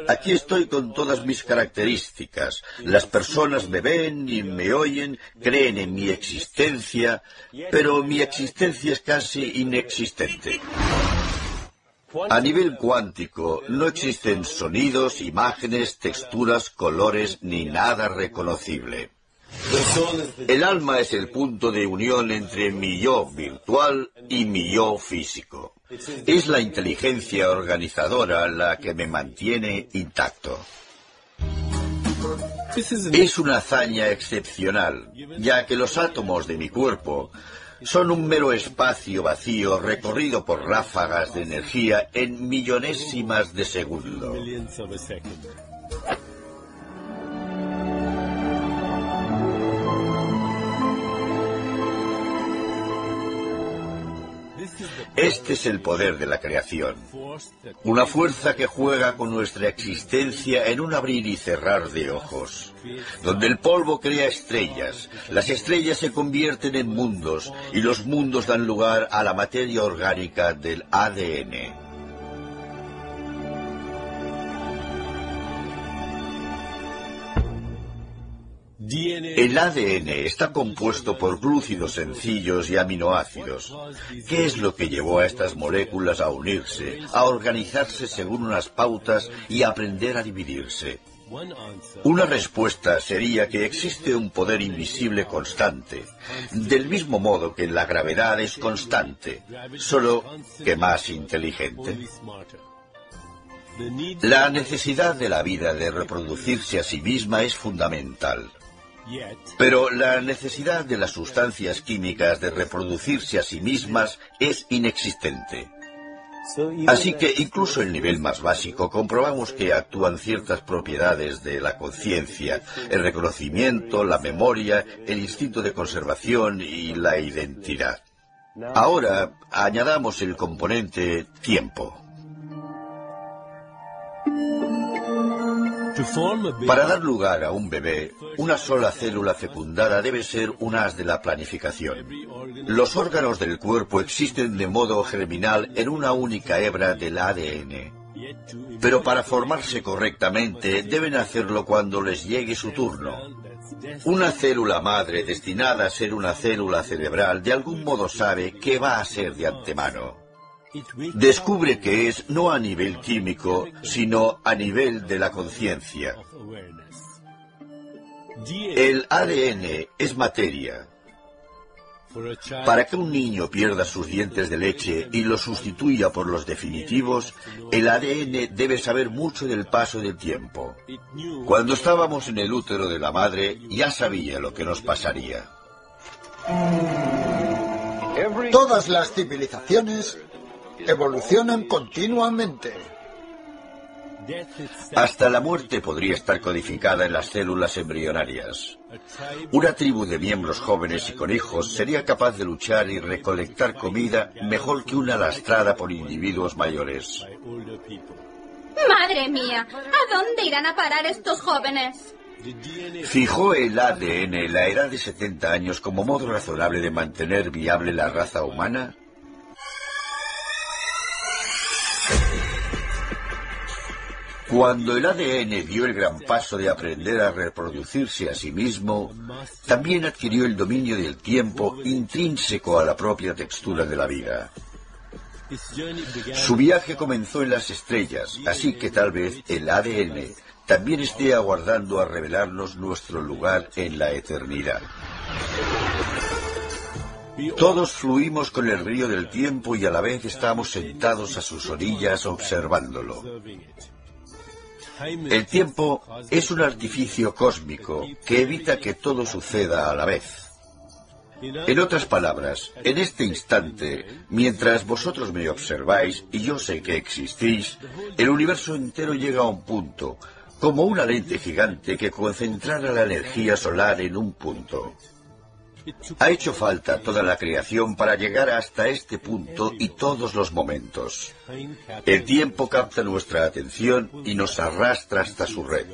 Speaker 1: Aquí estoy con todas mis características. Las personas me ven y me oyen, creen en mi existencia, pero mi existencia es casi inexistente. A nivel cuántico no existen sonidos, imágenes, texturas, colores ni nada reconocible. El alma es el punto de unión entre mi yo virtual y mi yo físico. Es la inteligencia organizadora la que me mantiene intacto. Es una hazaña excepcional, ya que los átomos de mi cuerpo son un mero espacio vacío recorrido por ráfagas de energía en millonésimas de segundo. Este es el poder de la creación, una fuerza que juega con nuestra existencia en un abrir y cerrar de ojos, donde el polvo crea estrellas, las estrellas se convierten en mundos y los mundos dan lugar a la materia orgánica del ADN. El ADN está compuesto por glúcidos sencillos y aminoácidos. ¿Qué es lo que llevó a estas moléculas a unirse, a organizarse según unas pautas y a aprender a dividirse? Una respuesta sería que existe un poder invisible constante, del mismo modo que la gravedad es constante, solo que más inteligente. La necesidad de la vida de reproducirse a sí misma es fundamental. Pero la necesidad de las sustancias químicas de reproducirse a sí mismas es inexistente. Así que incluso en nivel más básico comprobamos que actúan ciertas propiedades de la conciencia, el reconocimiento, la memoria, el instinto de conservación y la identidad. Ahora añadamos el componente tiempo. Para dar lugar a un bebé, una sola célula fecundada debe ser un as de la planificación. Los órganos del cuerpo existen de modo germinal en una única hebra del ADN. Pero para formarse correctamente deben hacerlo cuando les llegue su turno. Una célula madre destinada a ser una célula cerebral de algún modo sabe qué va a ser de antemano. Descubre que es no a nivel químico, sino a nivel de la conciencia. El ADN es materia. Para que un niño pierda sus dientes de leche y los sustituya por los definitivos, el ADN debe saber mucho del paso del tiempo. Cuando estábamos en el útero de la madre, ya sabía lo que nos pasaría.
Speaker 2: Todas las civilizaciones evolucionan continuamente.
Speaker 1: Hasta la muerte podría estar codificada en las células embrionarias. Una tribu de miembros jóvenes y con hijos sería capaz de luchar y recolectar comida mejor que una lastrada por individuos mayores.
Speaker 6: ¡Madre mía! ¿A dónde irán a parar estos jóvenes?
Speaker 1: ¿Fijó el ADN la edad de 70 años como modo razonable de mantener viable la raza humana? Cuando el ADN dio el gran paso de aprender a reproducirse a sí mismo, también adquirió el dominio del tiempo intrínseco a la propia textura de la vida. Su viaje comenzó en las estrellas, así que tal vez el ADN también esté aguardando a revelarnos nuestro lugar en la eternidad. Todos fluimos con el río del tiempo y a la vez estamos sentados a sus orillas observándolo. El tiempo es un artificio cósmico que evita que todo suceda a la vez. En otras palabras, en este instante, mientras vosotros me observáis y yo sé que existís, el universo entero llega a un punto, como una lente gigante que concentrara la energía solar en un punto. Ha hecho falta toda la creación para llegar hasta este punto y todos los momentos. El tiempo capta nuestra atención y nos arrastra hasta su red.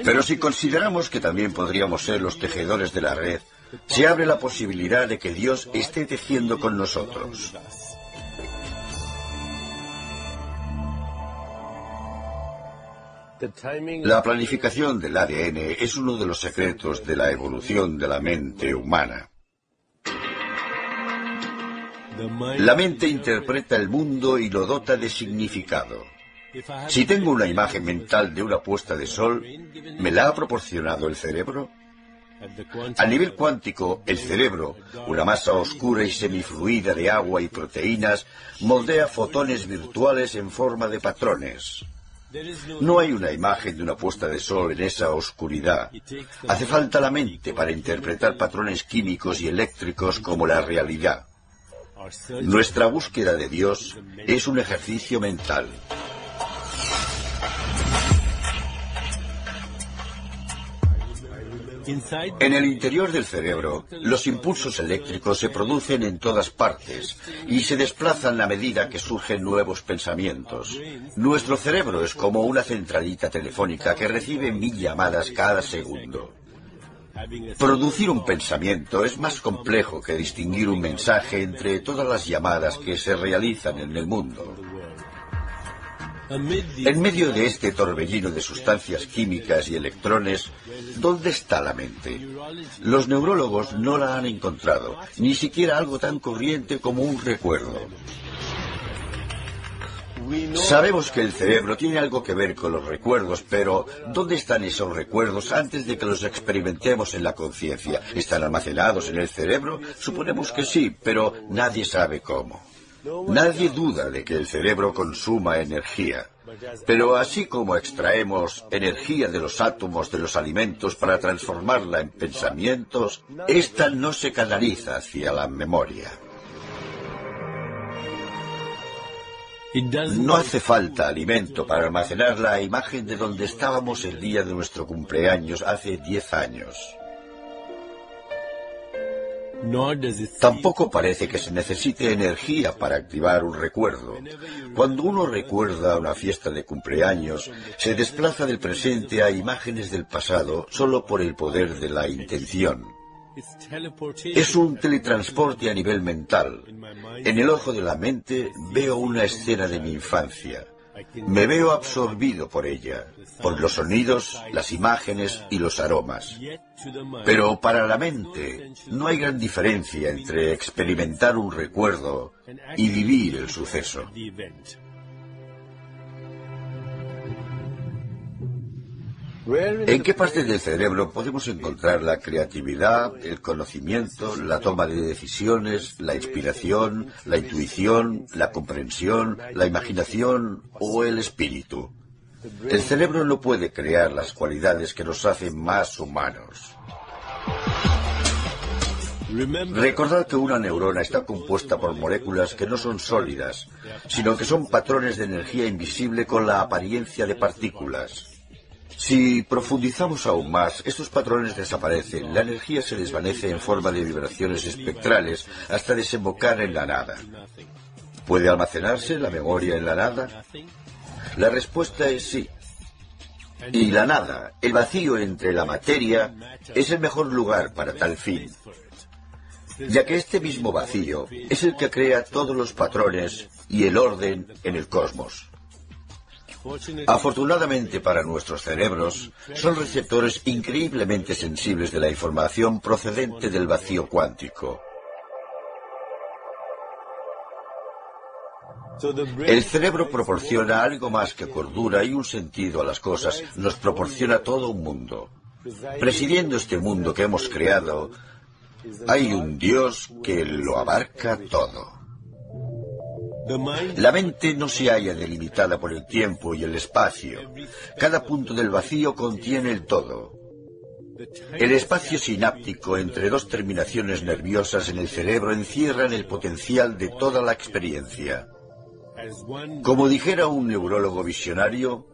Speaker 1: Pero si consideramos que también podríamos ser los tejedores de la red, se abre la posibilidad de que Dios esté tejiendo con nosotros. La planificación del ADN es uno de los secretos de la evolución de la mente humana. La mente interpreta el mundo y lo dota de significado. Si tengo una imagen mental de una puesta de sol, ¿me la ha proporcionado el cerebro? A nivel cuántico, el cerebro, una masa oscura y semifluida de agua y proteínas, moldea fotones virtuales en forma de patrones. No hay una imagen de una puesta de sol en esa oscuridad. Hace falta la mente para interpretar patrones químicos y eléctricos como la realidad. Nuestra búsqueda de Dios es un ejercicio mental. En el interior del cerebro, los impulsos eléctricos se producen en todas partes y se desplazan a medida que surgen nuevos pensamientos. Nuestro cerebro es como una centralita telefónica que recibe 1000 llamadas cada segundo. Producir un pensamiento es más complejo que distinguir un mensaje entre todas las llamadas que se realizan en el mundo. En medio de este torbellino de sustancias químicas y electrones, ¿dónde está la mente? Los neurólogos no la han encontrado, ni siquiera algo tan corriente como un recuerdo. Sabemos que el cerebro tiene algo que ver con los recuerdos, pero ¿dónde están esos recuerdos antes de que los experimentemos en la conciencia? ¿Están almacenados en el cerebro? Suponemos que sí, pero nadie sabe cómo. Nadie duda de que el cerebro consuma energía, pero así como extraemos energía de los átomos de los alimentos para transformarla en pensamientos, esta no se canaliza hacia la memoria. No hace falta alimento para almacenar la imagen de donde estábamos el día de nuestro cumpleaños hace 10 años. Tampoco parece que se necesite energía para activar un recuerdo. Cuando uno recuerda una fiesta de cumpleaños, se desplaza del presente a imágenes del pasado solo por el poder de la intención. Es un teletransporte a nivel mental. En el ojo de la mente veo una escena de mi infancia. Me veo absorbido por ella, por los sonidos, las imágenes y los aromas. Pero para la mente no hay gran diferencia entre experimentar un recuerdo y vivir el suceso. ¿En qué parte del cerebro podemos encontrar la creatividad, el conocimiento, la toma de decisiones, la inspiración, la intuición, la comprensión, la imaginación o el espíritu? El cerebro no puede crear las cualidades que nos hacen más humanos. Recordad que una neurona está compuesta por moléculas que no son sólidas, sino que son patrones de energía invisible con la apariencia de partículas. Si profundizamos aún más, estos patrones desaparecen, la energía se desvanece en forma de vibraciones espectrales hasta desembocar en la nada. ¿Puede almacenarse la memoria en la nada? La respuesta es sí. Y la nada, el vacío entre la materia, es el mejor lugar para tal fin, ya que este mismo vacío es el que crea todos los patrones y el orden en el cosmos. Afortunadamente para nuestros cerebros, son receptores increíblemente sensibles de la información procedente del vacío cuántico. El cerebro proporciona algo más que cordura y un sentido a las cosas, nos proporciona todo un mundo. Presidiendo este mundo que hemos creado, hay un Dios que lo abarca todo. La mente no se halla delimitada por el tiempo y el espacio. Cada punto del vacío contiene el todo. El espacio sináptico entre dos terminaciones nerviosas en el cerebro encierran el potencial de toda la experiencia. Como dijera un neurólogo visionario,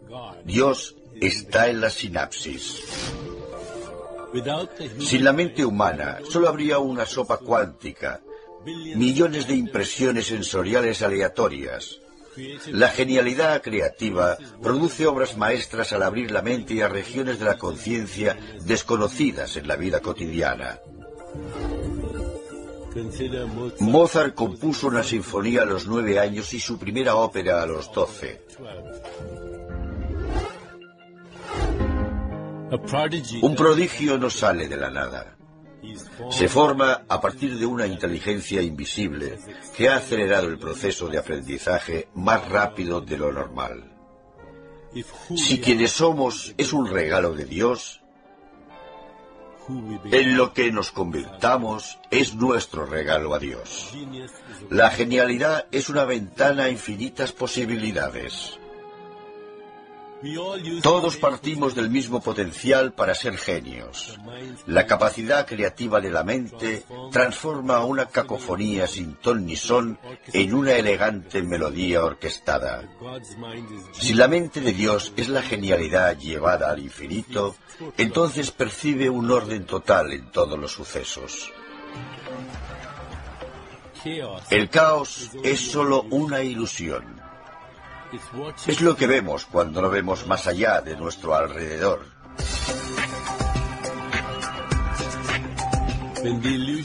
Speaker 1: Dios está en la sinapsis. Sin la mente humana, solo habría una sopa cuántica, millones de impresiones sensoriales aleatorias. La genialidad creativa produce obras maestras al abrir la mente a regiones de la conciencia desconocidas en la vida cotidiana. Mozart compuso una sinfonía a los 9 años y su primera ópera a los 12. Un prodigio no sale de la nada. Se forma a partir de una inteligencia invisible que ha acelerado el proceso de aprendizaje más rápido de lo normal. Si quienes somos es un regalo de Dios, en lo que nos convirtamos es nuestro regalo a Dios. La genialidad es una ventana a infinitas posibilidades. Todos partimos del mismo potencial para ser genios. La capacidad creativa de la mente transforma una cacofonía sin ton ni son en una elegante melodía orquestada. Si la mente de Dios es la genialidad llevada al infinito, entonces percibe un orden total en todos los sucesos. El caos es solo una ilusión. Es lo que vemos cuando no vemos más allá de nuestro alrededor.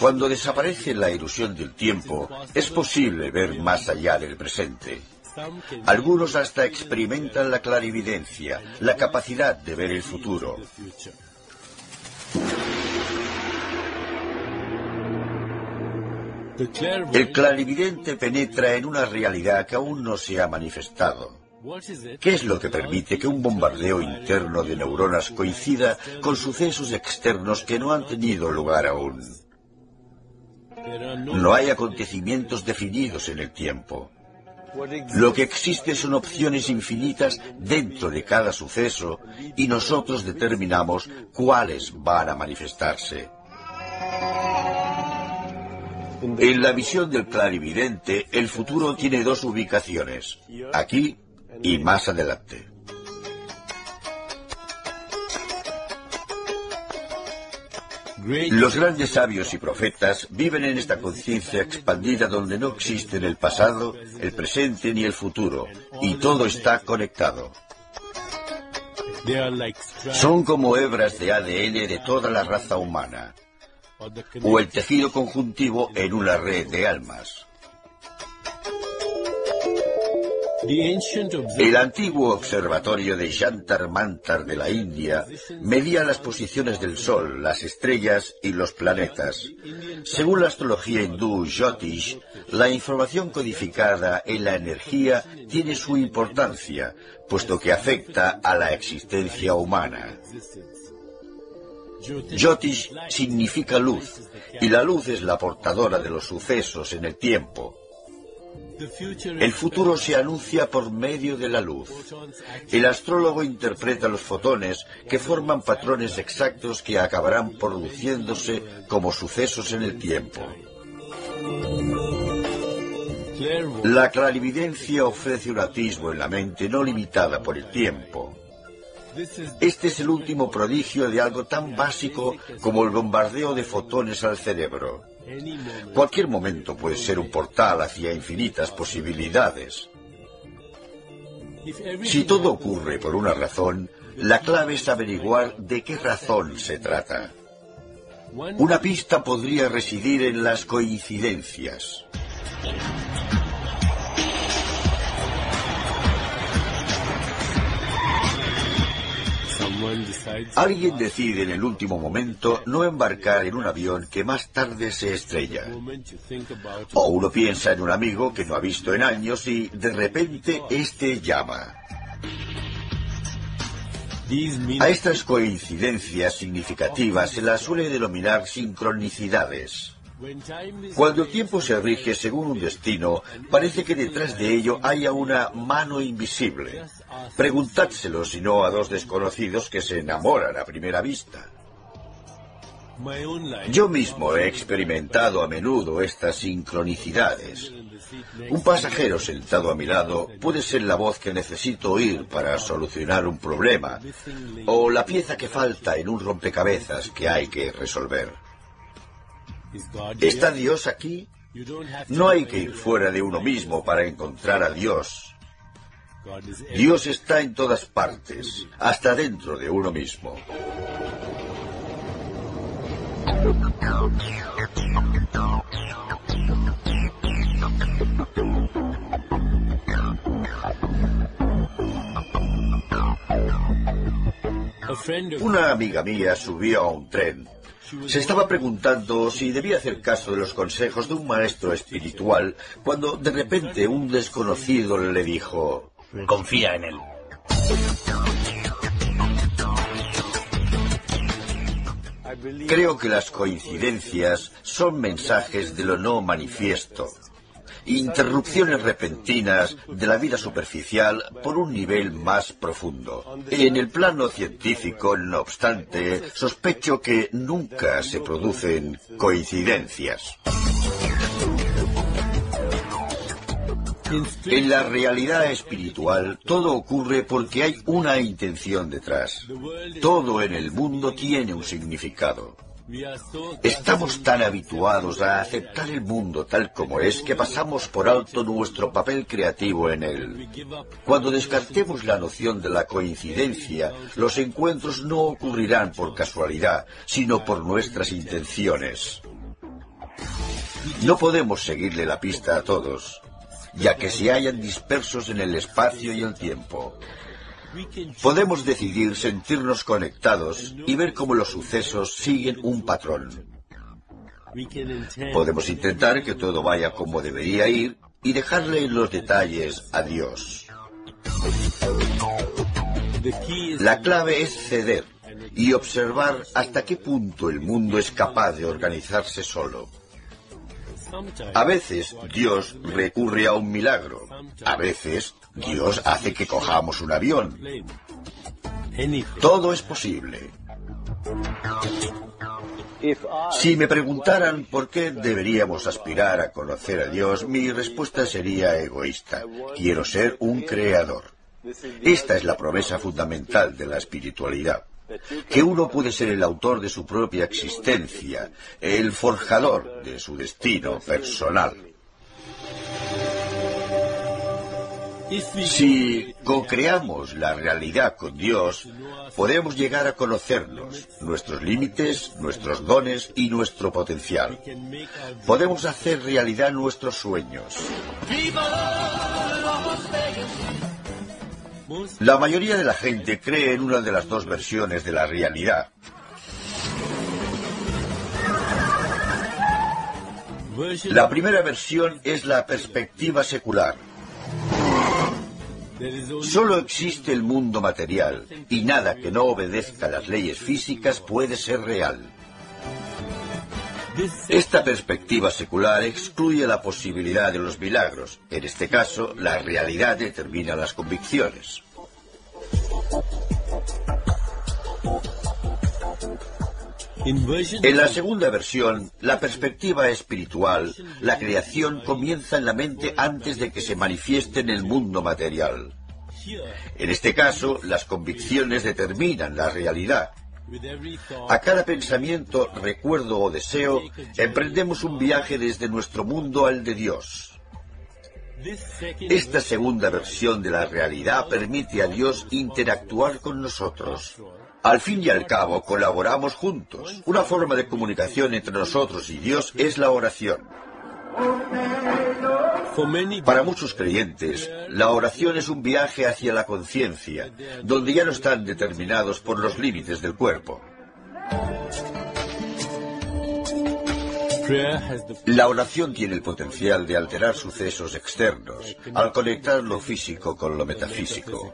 Speaker 1: Cuando desaparece la ilusión del tiempo, es posible ver más allá del presente. Algunos hasta experimentan la clarividencia, la capacidad de ver el futuro. El clarividente penetra en una realidad que aún no se ha manifestado. ¿Qué es lo que permite que un bombardeo interno de neuronas coincida con sucesos externos que no han tenido lugar aún? No hay acontecimientos definidos en el tiempo. Lo que existe son opciones infinitas dentro de cada suceso y nosotros determinamos cuáles van a manifestarse. En la visión del clarividente, el futuro tiene dos ubicaciones, aquí y más adelante. Los grandes sabios y profetas viven en esta conciencia expandida donde no existen el pasado, el presente ni el futuro, y todo está conectado. Son como hebras de ADN de toda la raza humana, o el tejido conjuntivo en una red de almas. El antiguo observatorio de Jantar Mantar de la India medía las posiciones del Sol, las estrellas y los planetas. Según la astrología hindú Jyotish, la información codificada en la energía tiene su importancia, puesto que afecta a la existencia humana. Jyotish significa luz, y la luz es la portadora de los sucesos en el tiempo. El futuro se anuncia por medio de la luz. El astrólogo interpreta los fotones que forman patrones exactos que acabarán produciéndose como sucesos en el tiempo. La clarividencia ofrece un atisbo en la mente no limitada por el tiempo. Este es el último prodigio de algo tan básico como el bombardeo de fotones al cerebro. Cualquier momento puede ser un portal hacia infinitas posibilidades. Si todo ocurre por una razón, la clave es averiguar de qué razón se trata. Una pista podría residir en las coincidencias. Alguien decide en el último momento no embarcar en un avión que más tarde se estrella. O uno piensa en un amigo que no ha visto en años y de repente éste llama. A estas coincidencias significativas se las suele denominar sincronicidades. Cuando el tiempo se rige según un destino, parece que detrás de ello haya una mano invisible. Preguntádselo si no a dos desconocidos que se enamoran a primera vista. Yo mismo he experimentado a menudo estas sincronicidades. Un pasajero sentado a mi lado puede ser la voz que necesito oír para solucionar un problema, o la pieza que falta en un rompecabezas que hay que resolver. ¿Está Dios aquí? No hay que ir fuera de uno mismo para encontrar a Dios. Dios está en todas partes, hasta dentro de uno mismo. Una amiga mía subió a un tren. Se estaba preguntando si debía hacer caso de los consejos de un maestro espiritual, cuando de repente un desconocido le dijo:
Speaker 5: Confía en él.
Speaker 1: Creo que las coincidencias son mensajes de lo no manifiesto, interrupciones repentinas de la vida superficial por un nivel más profundo. En el plano científico, no obstante, sospecho que nunca se producen coincidencias. En la realidad espiritual, todo ocurre porque hay una intención detrás. Todo en el mundo tiene un significado. Estamos tan habituados a aceptar el mundo tal como es que pasamos por alto nuestro papel creativo en él. Cuando descartemos la noción de la coincidencia, los encuentros no ocurrirán por casualidad, sino por nuestras intenciones. No podemos seguirle la pista a todos, ya que se hallan dispersos en el espacio y el tiempo. Podemos decidir sentirnos conectados y ver cómo los sucesos siguen un patrón. Podemos intentar que todo vaya como debería ir y dejarle en los detalles a Dios. La clave es ceder y observar hasta qué punto el mundo es capaz de organizarse solo. A veces Dios recurre a un milagro. A veces Dios hace que cojamos un avión. Todo es posible. Si me preguntaran por qué deberíamos aspirar a conocer a Dios, mi respuesta sería egoísta. Quiero ser un creador. Esta es la promesa fundamental de la espiritualidad. Que uno puede ser el autor de su propia existencia, el forjador de su destino personal. Si co-creamos la realidad con Dios, podemos llegar a conocernos, nuestros límites, nuestros dones y nuestro potencial. Podemos hacer realidad nuestros sueños. La mayoría de la gente cree en una de las dos versiones de la realidad. La primera versión es la perspectiva secular. Solo existe el mundo material y nada que no obedezca a las leyes físicas puede ser real. Esta perspectiva secular excluye la posibilidad de los milagros. En este caso, la realidad determina las convicciones. En la segunda versión, la perspectiva espiritual, la creación comienza en la mente antes de que se manifieste en el mundo material. En este caso, las convicciones determinan la realidad. A cada pensamiento, recuerdo o deseo, emprendemos un viaje desde nuestro mundo al de Dios. Esta segunda versión de la realidad permite a Dios interactuar con nosotros. Al fin y al cabo, colaboramos juntos. Una forma de comunicación entre nosotros y Dios es la oración. Para muchos creyentes, la oración es un viaje hacia la conciencia, donde ya no están determinados por los límites del cuerpo. La oración tiene el potencial de alterar sucesos externos, al conectar lo físico con lo metafísico.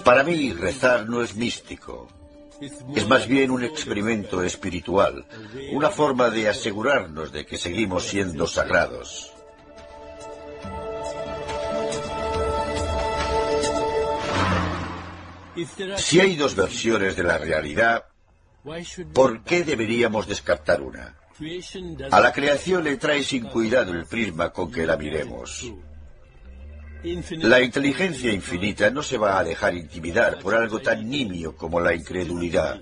Speaker 1: Para mí, rezar no es místico. Es más bien un experimento espiritual, una forma de asegurarnos de que seguimos siendo sagrados. Si hay dos versiones de la realidad, ¿por qué deberíamos descartar una? A la creación le trae sin cuidado el prisma con que la miremos. La inteligencia infinita no se va a dejar intimidar por algo tan nimio como la incredulidad.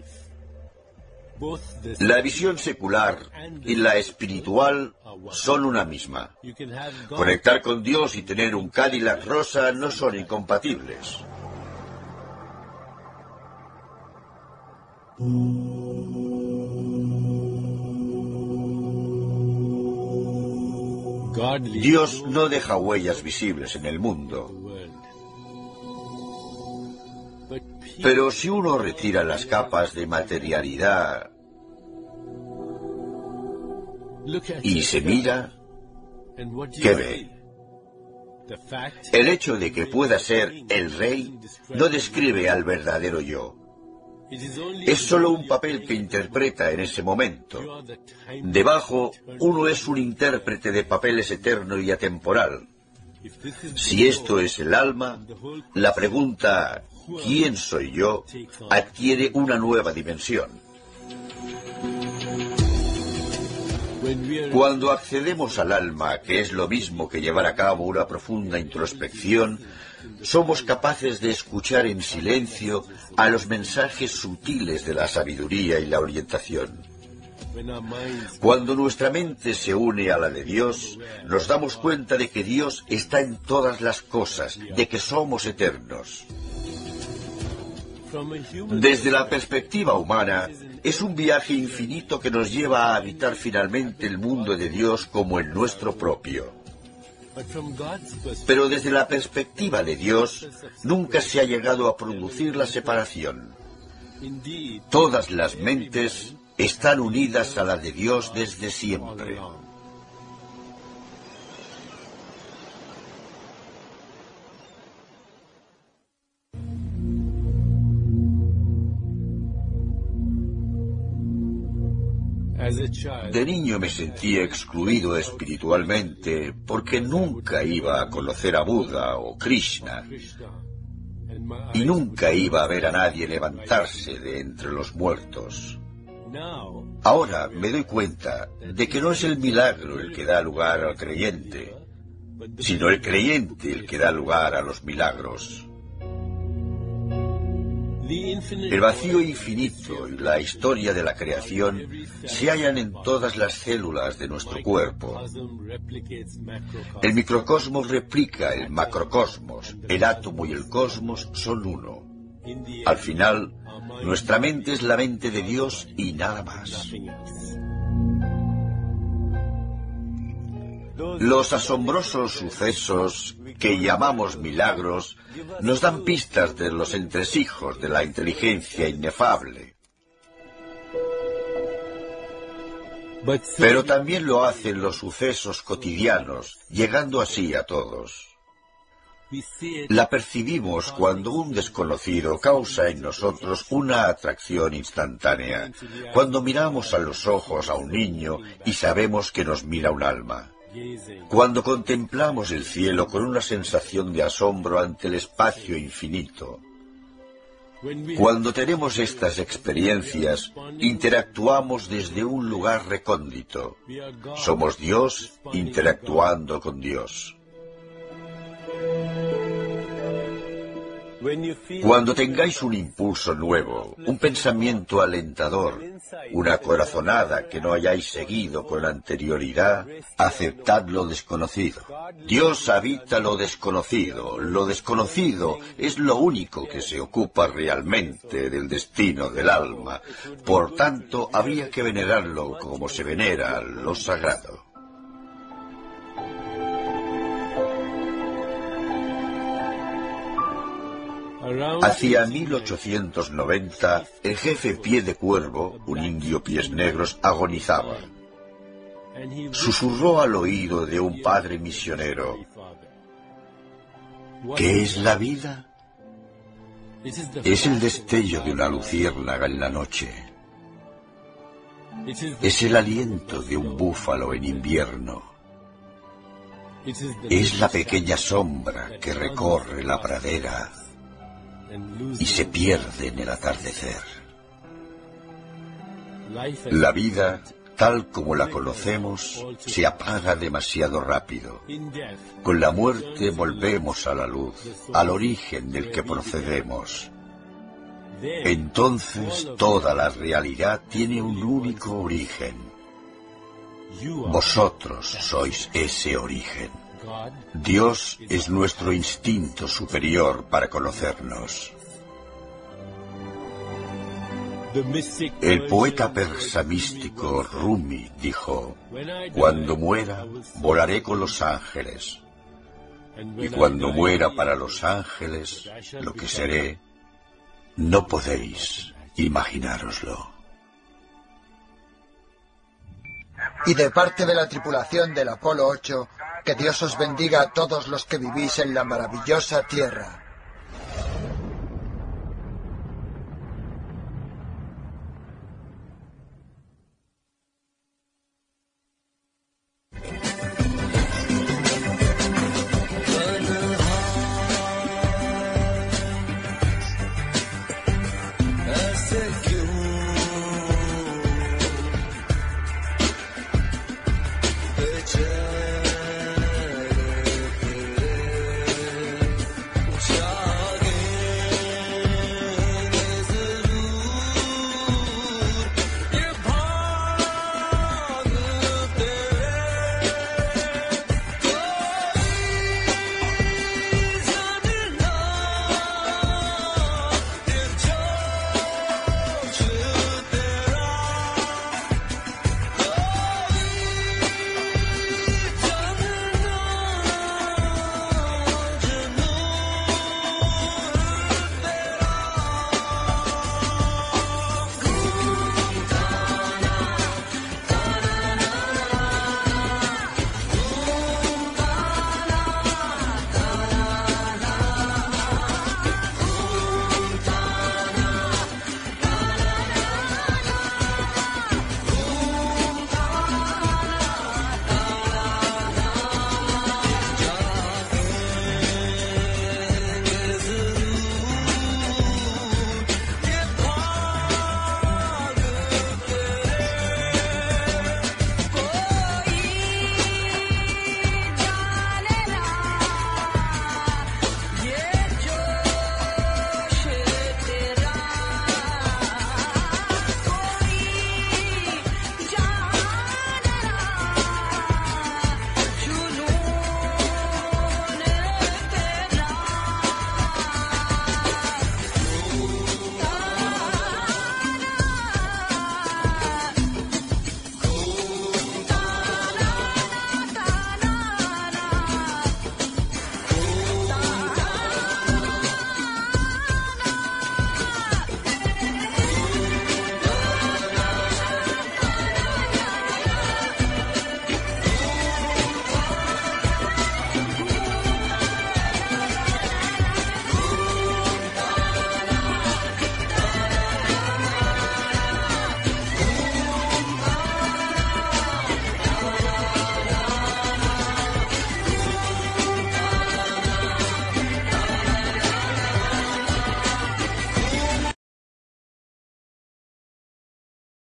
Speaker 1: La visión secular y la espiritual son una misma. Conectar con Dios y tener un Cadillac rosa no son incompatibles. Dios no deja huellas visibles en el mundo. Pero si uno retira las capas de materialidad y se mira, ¿qué ve? El hecho de que pueda ser el rey no describe al verdadero yo. Es solo un papel que interpreta en ese momento. Debajo, uno es un intérprete de papeles eterno y atemporal. Si esto es el alma, la pregunta ¿quién soy yo? Adquiere una nueva dimensión. Cuando accedemos al alma, que es lo mismo que llevar a cabo una profunda introspección, somos capaces de escuchar en silencio a los mensajes sutiles de la sabiduría y la orientación. Cuando nuestra mente se une a la de Dios, nos damos cuenta de que Dios está en todas las cosas, de que somos eternos. Desde la perspectiva humana, es un viaje infinito que nos lleva a habitar finalmente el mundo de Dios como el nuestro propio. Pero desde la perspectiva de Dios, nunca se ha llegado a producir la separación. Todas las mentes están unidas a la de Dios desde siempre. De niño me sentía excluido espiritualmente porque nunca iba a conocer a Buda o Krishna y nunca iba a ver a nadie levantarse de entre los muertos. Ahora me doy cuenta de que no es el milagro el que da lugar al creyente, sino el creyente el que da lugar a los milagros. El vacío infinito y la historia de la creación se hallan en todas las células de nuestro cuerpo. El microcosmos replica el macrocosmos, el átomo y el cosmos son uno. Al final, nuestra mente es la mente de Dios y nada más. Los asombrosos sucesos que llamamos milagros nos dan pistas de los entresijos de la inteligencia inefable. Pero también lo hacen los sucesos cotidianos, llegando así a todos. La percibimos cuando un desconocido causa en nosotros una atracción instantánea, cuando miramos a los ojos a un niño y sabemos que nos mira un alma. Cuando contemplamos el cielo con una sensación de asombro ante el espacio infinito. Cuando tenemos estas experiencias, interactuamos desde un lugar recóndito. Somos Dios interactuando con Dios. Cuando tengáis un impulso nuevo, un pensamiento alentador, una corazonada que no hayáis seguido con anterioridad, aceptad lo desconocido. Dios habita lo desconocido. Lo desconocido es lo único que se ocupa realmente del destino del alma. Por tanto, habría que venerarlo como se venera lo sagrado. Hacia 1890, el jefe Pie de Cuervo, un indio pies negros, agonizaba. Susurró al oído de un padre misionero: ¿qué es la vida? Es el destello de una luciérnaga en la noche. Es el aliento de un búfalo en invierno. Es la pequeña sombra que recorre la pradera y se pierde en el atardecer. La vida, tal como la conocemos, se apaga demasiado rápido. Con la muerte volvemos a la luz, al origen del que procedemos. Entonces toda la realidad tiene un único origen. Vosotros sois ese origen. Dios es nuestro instinto superior para conocernos. El poeta persa místico Rumi dijo: cuando muera, volaré con los ángeles. Y cuando muera para los ángeles, lo que seré, no podéis imaginároslo.
Speaker 2: Y de parte de la tripulación del Apolo 8, que Dios os bendiga a todos los que vivís en la maravillosa Tierra.
Speaker 7: Secure.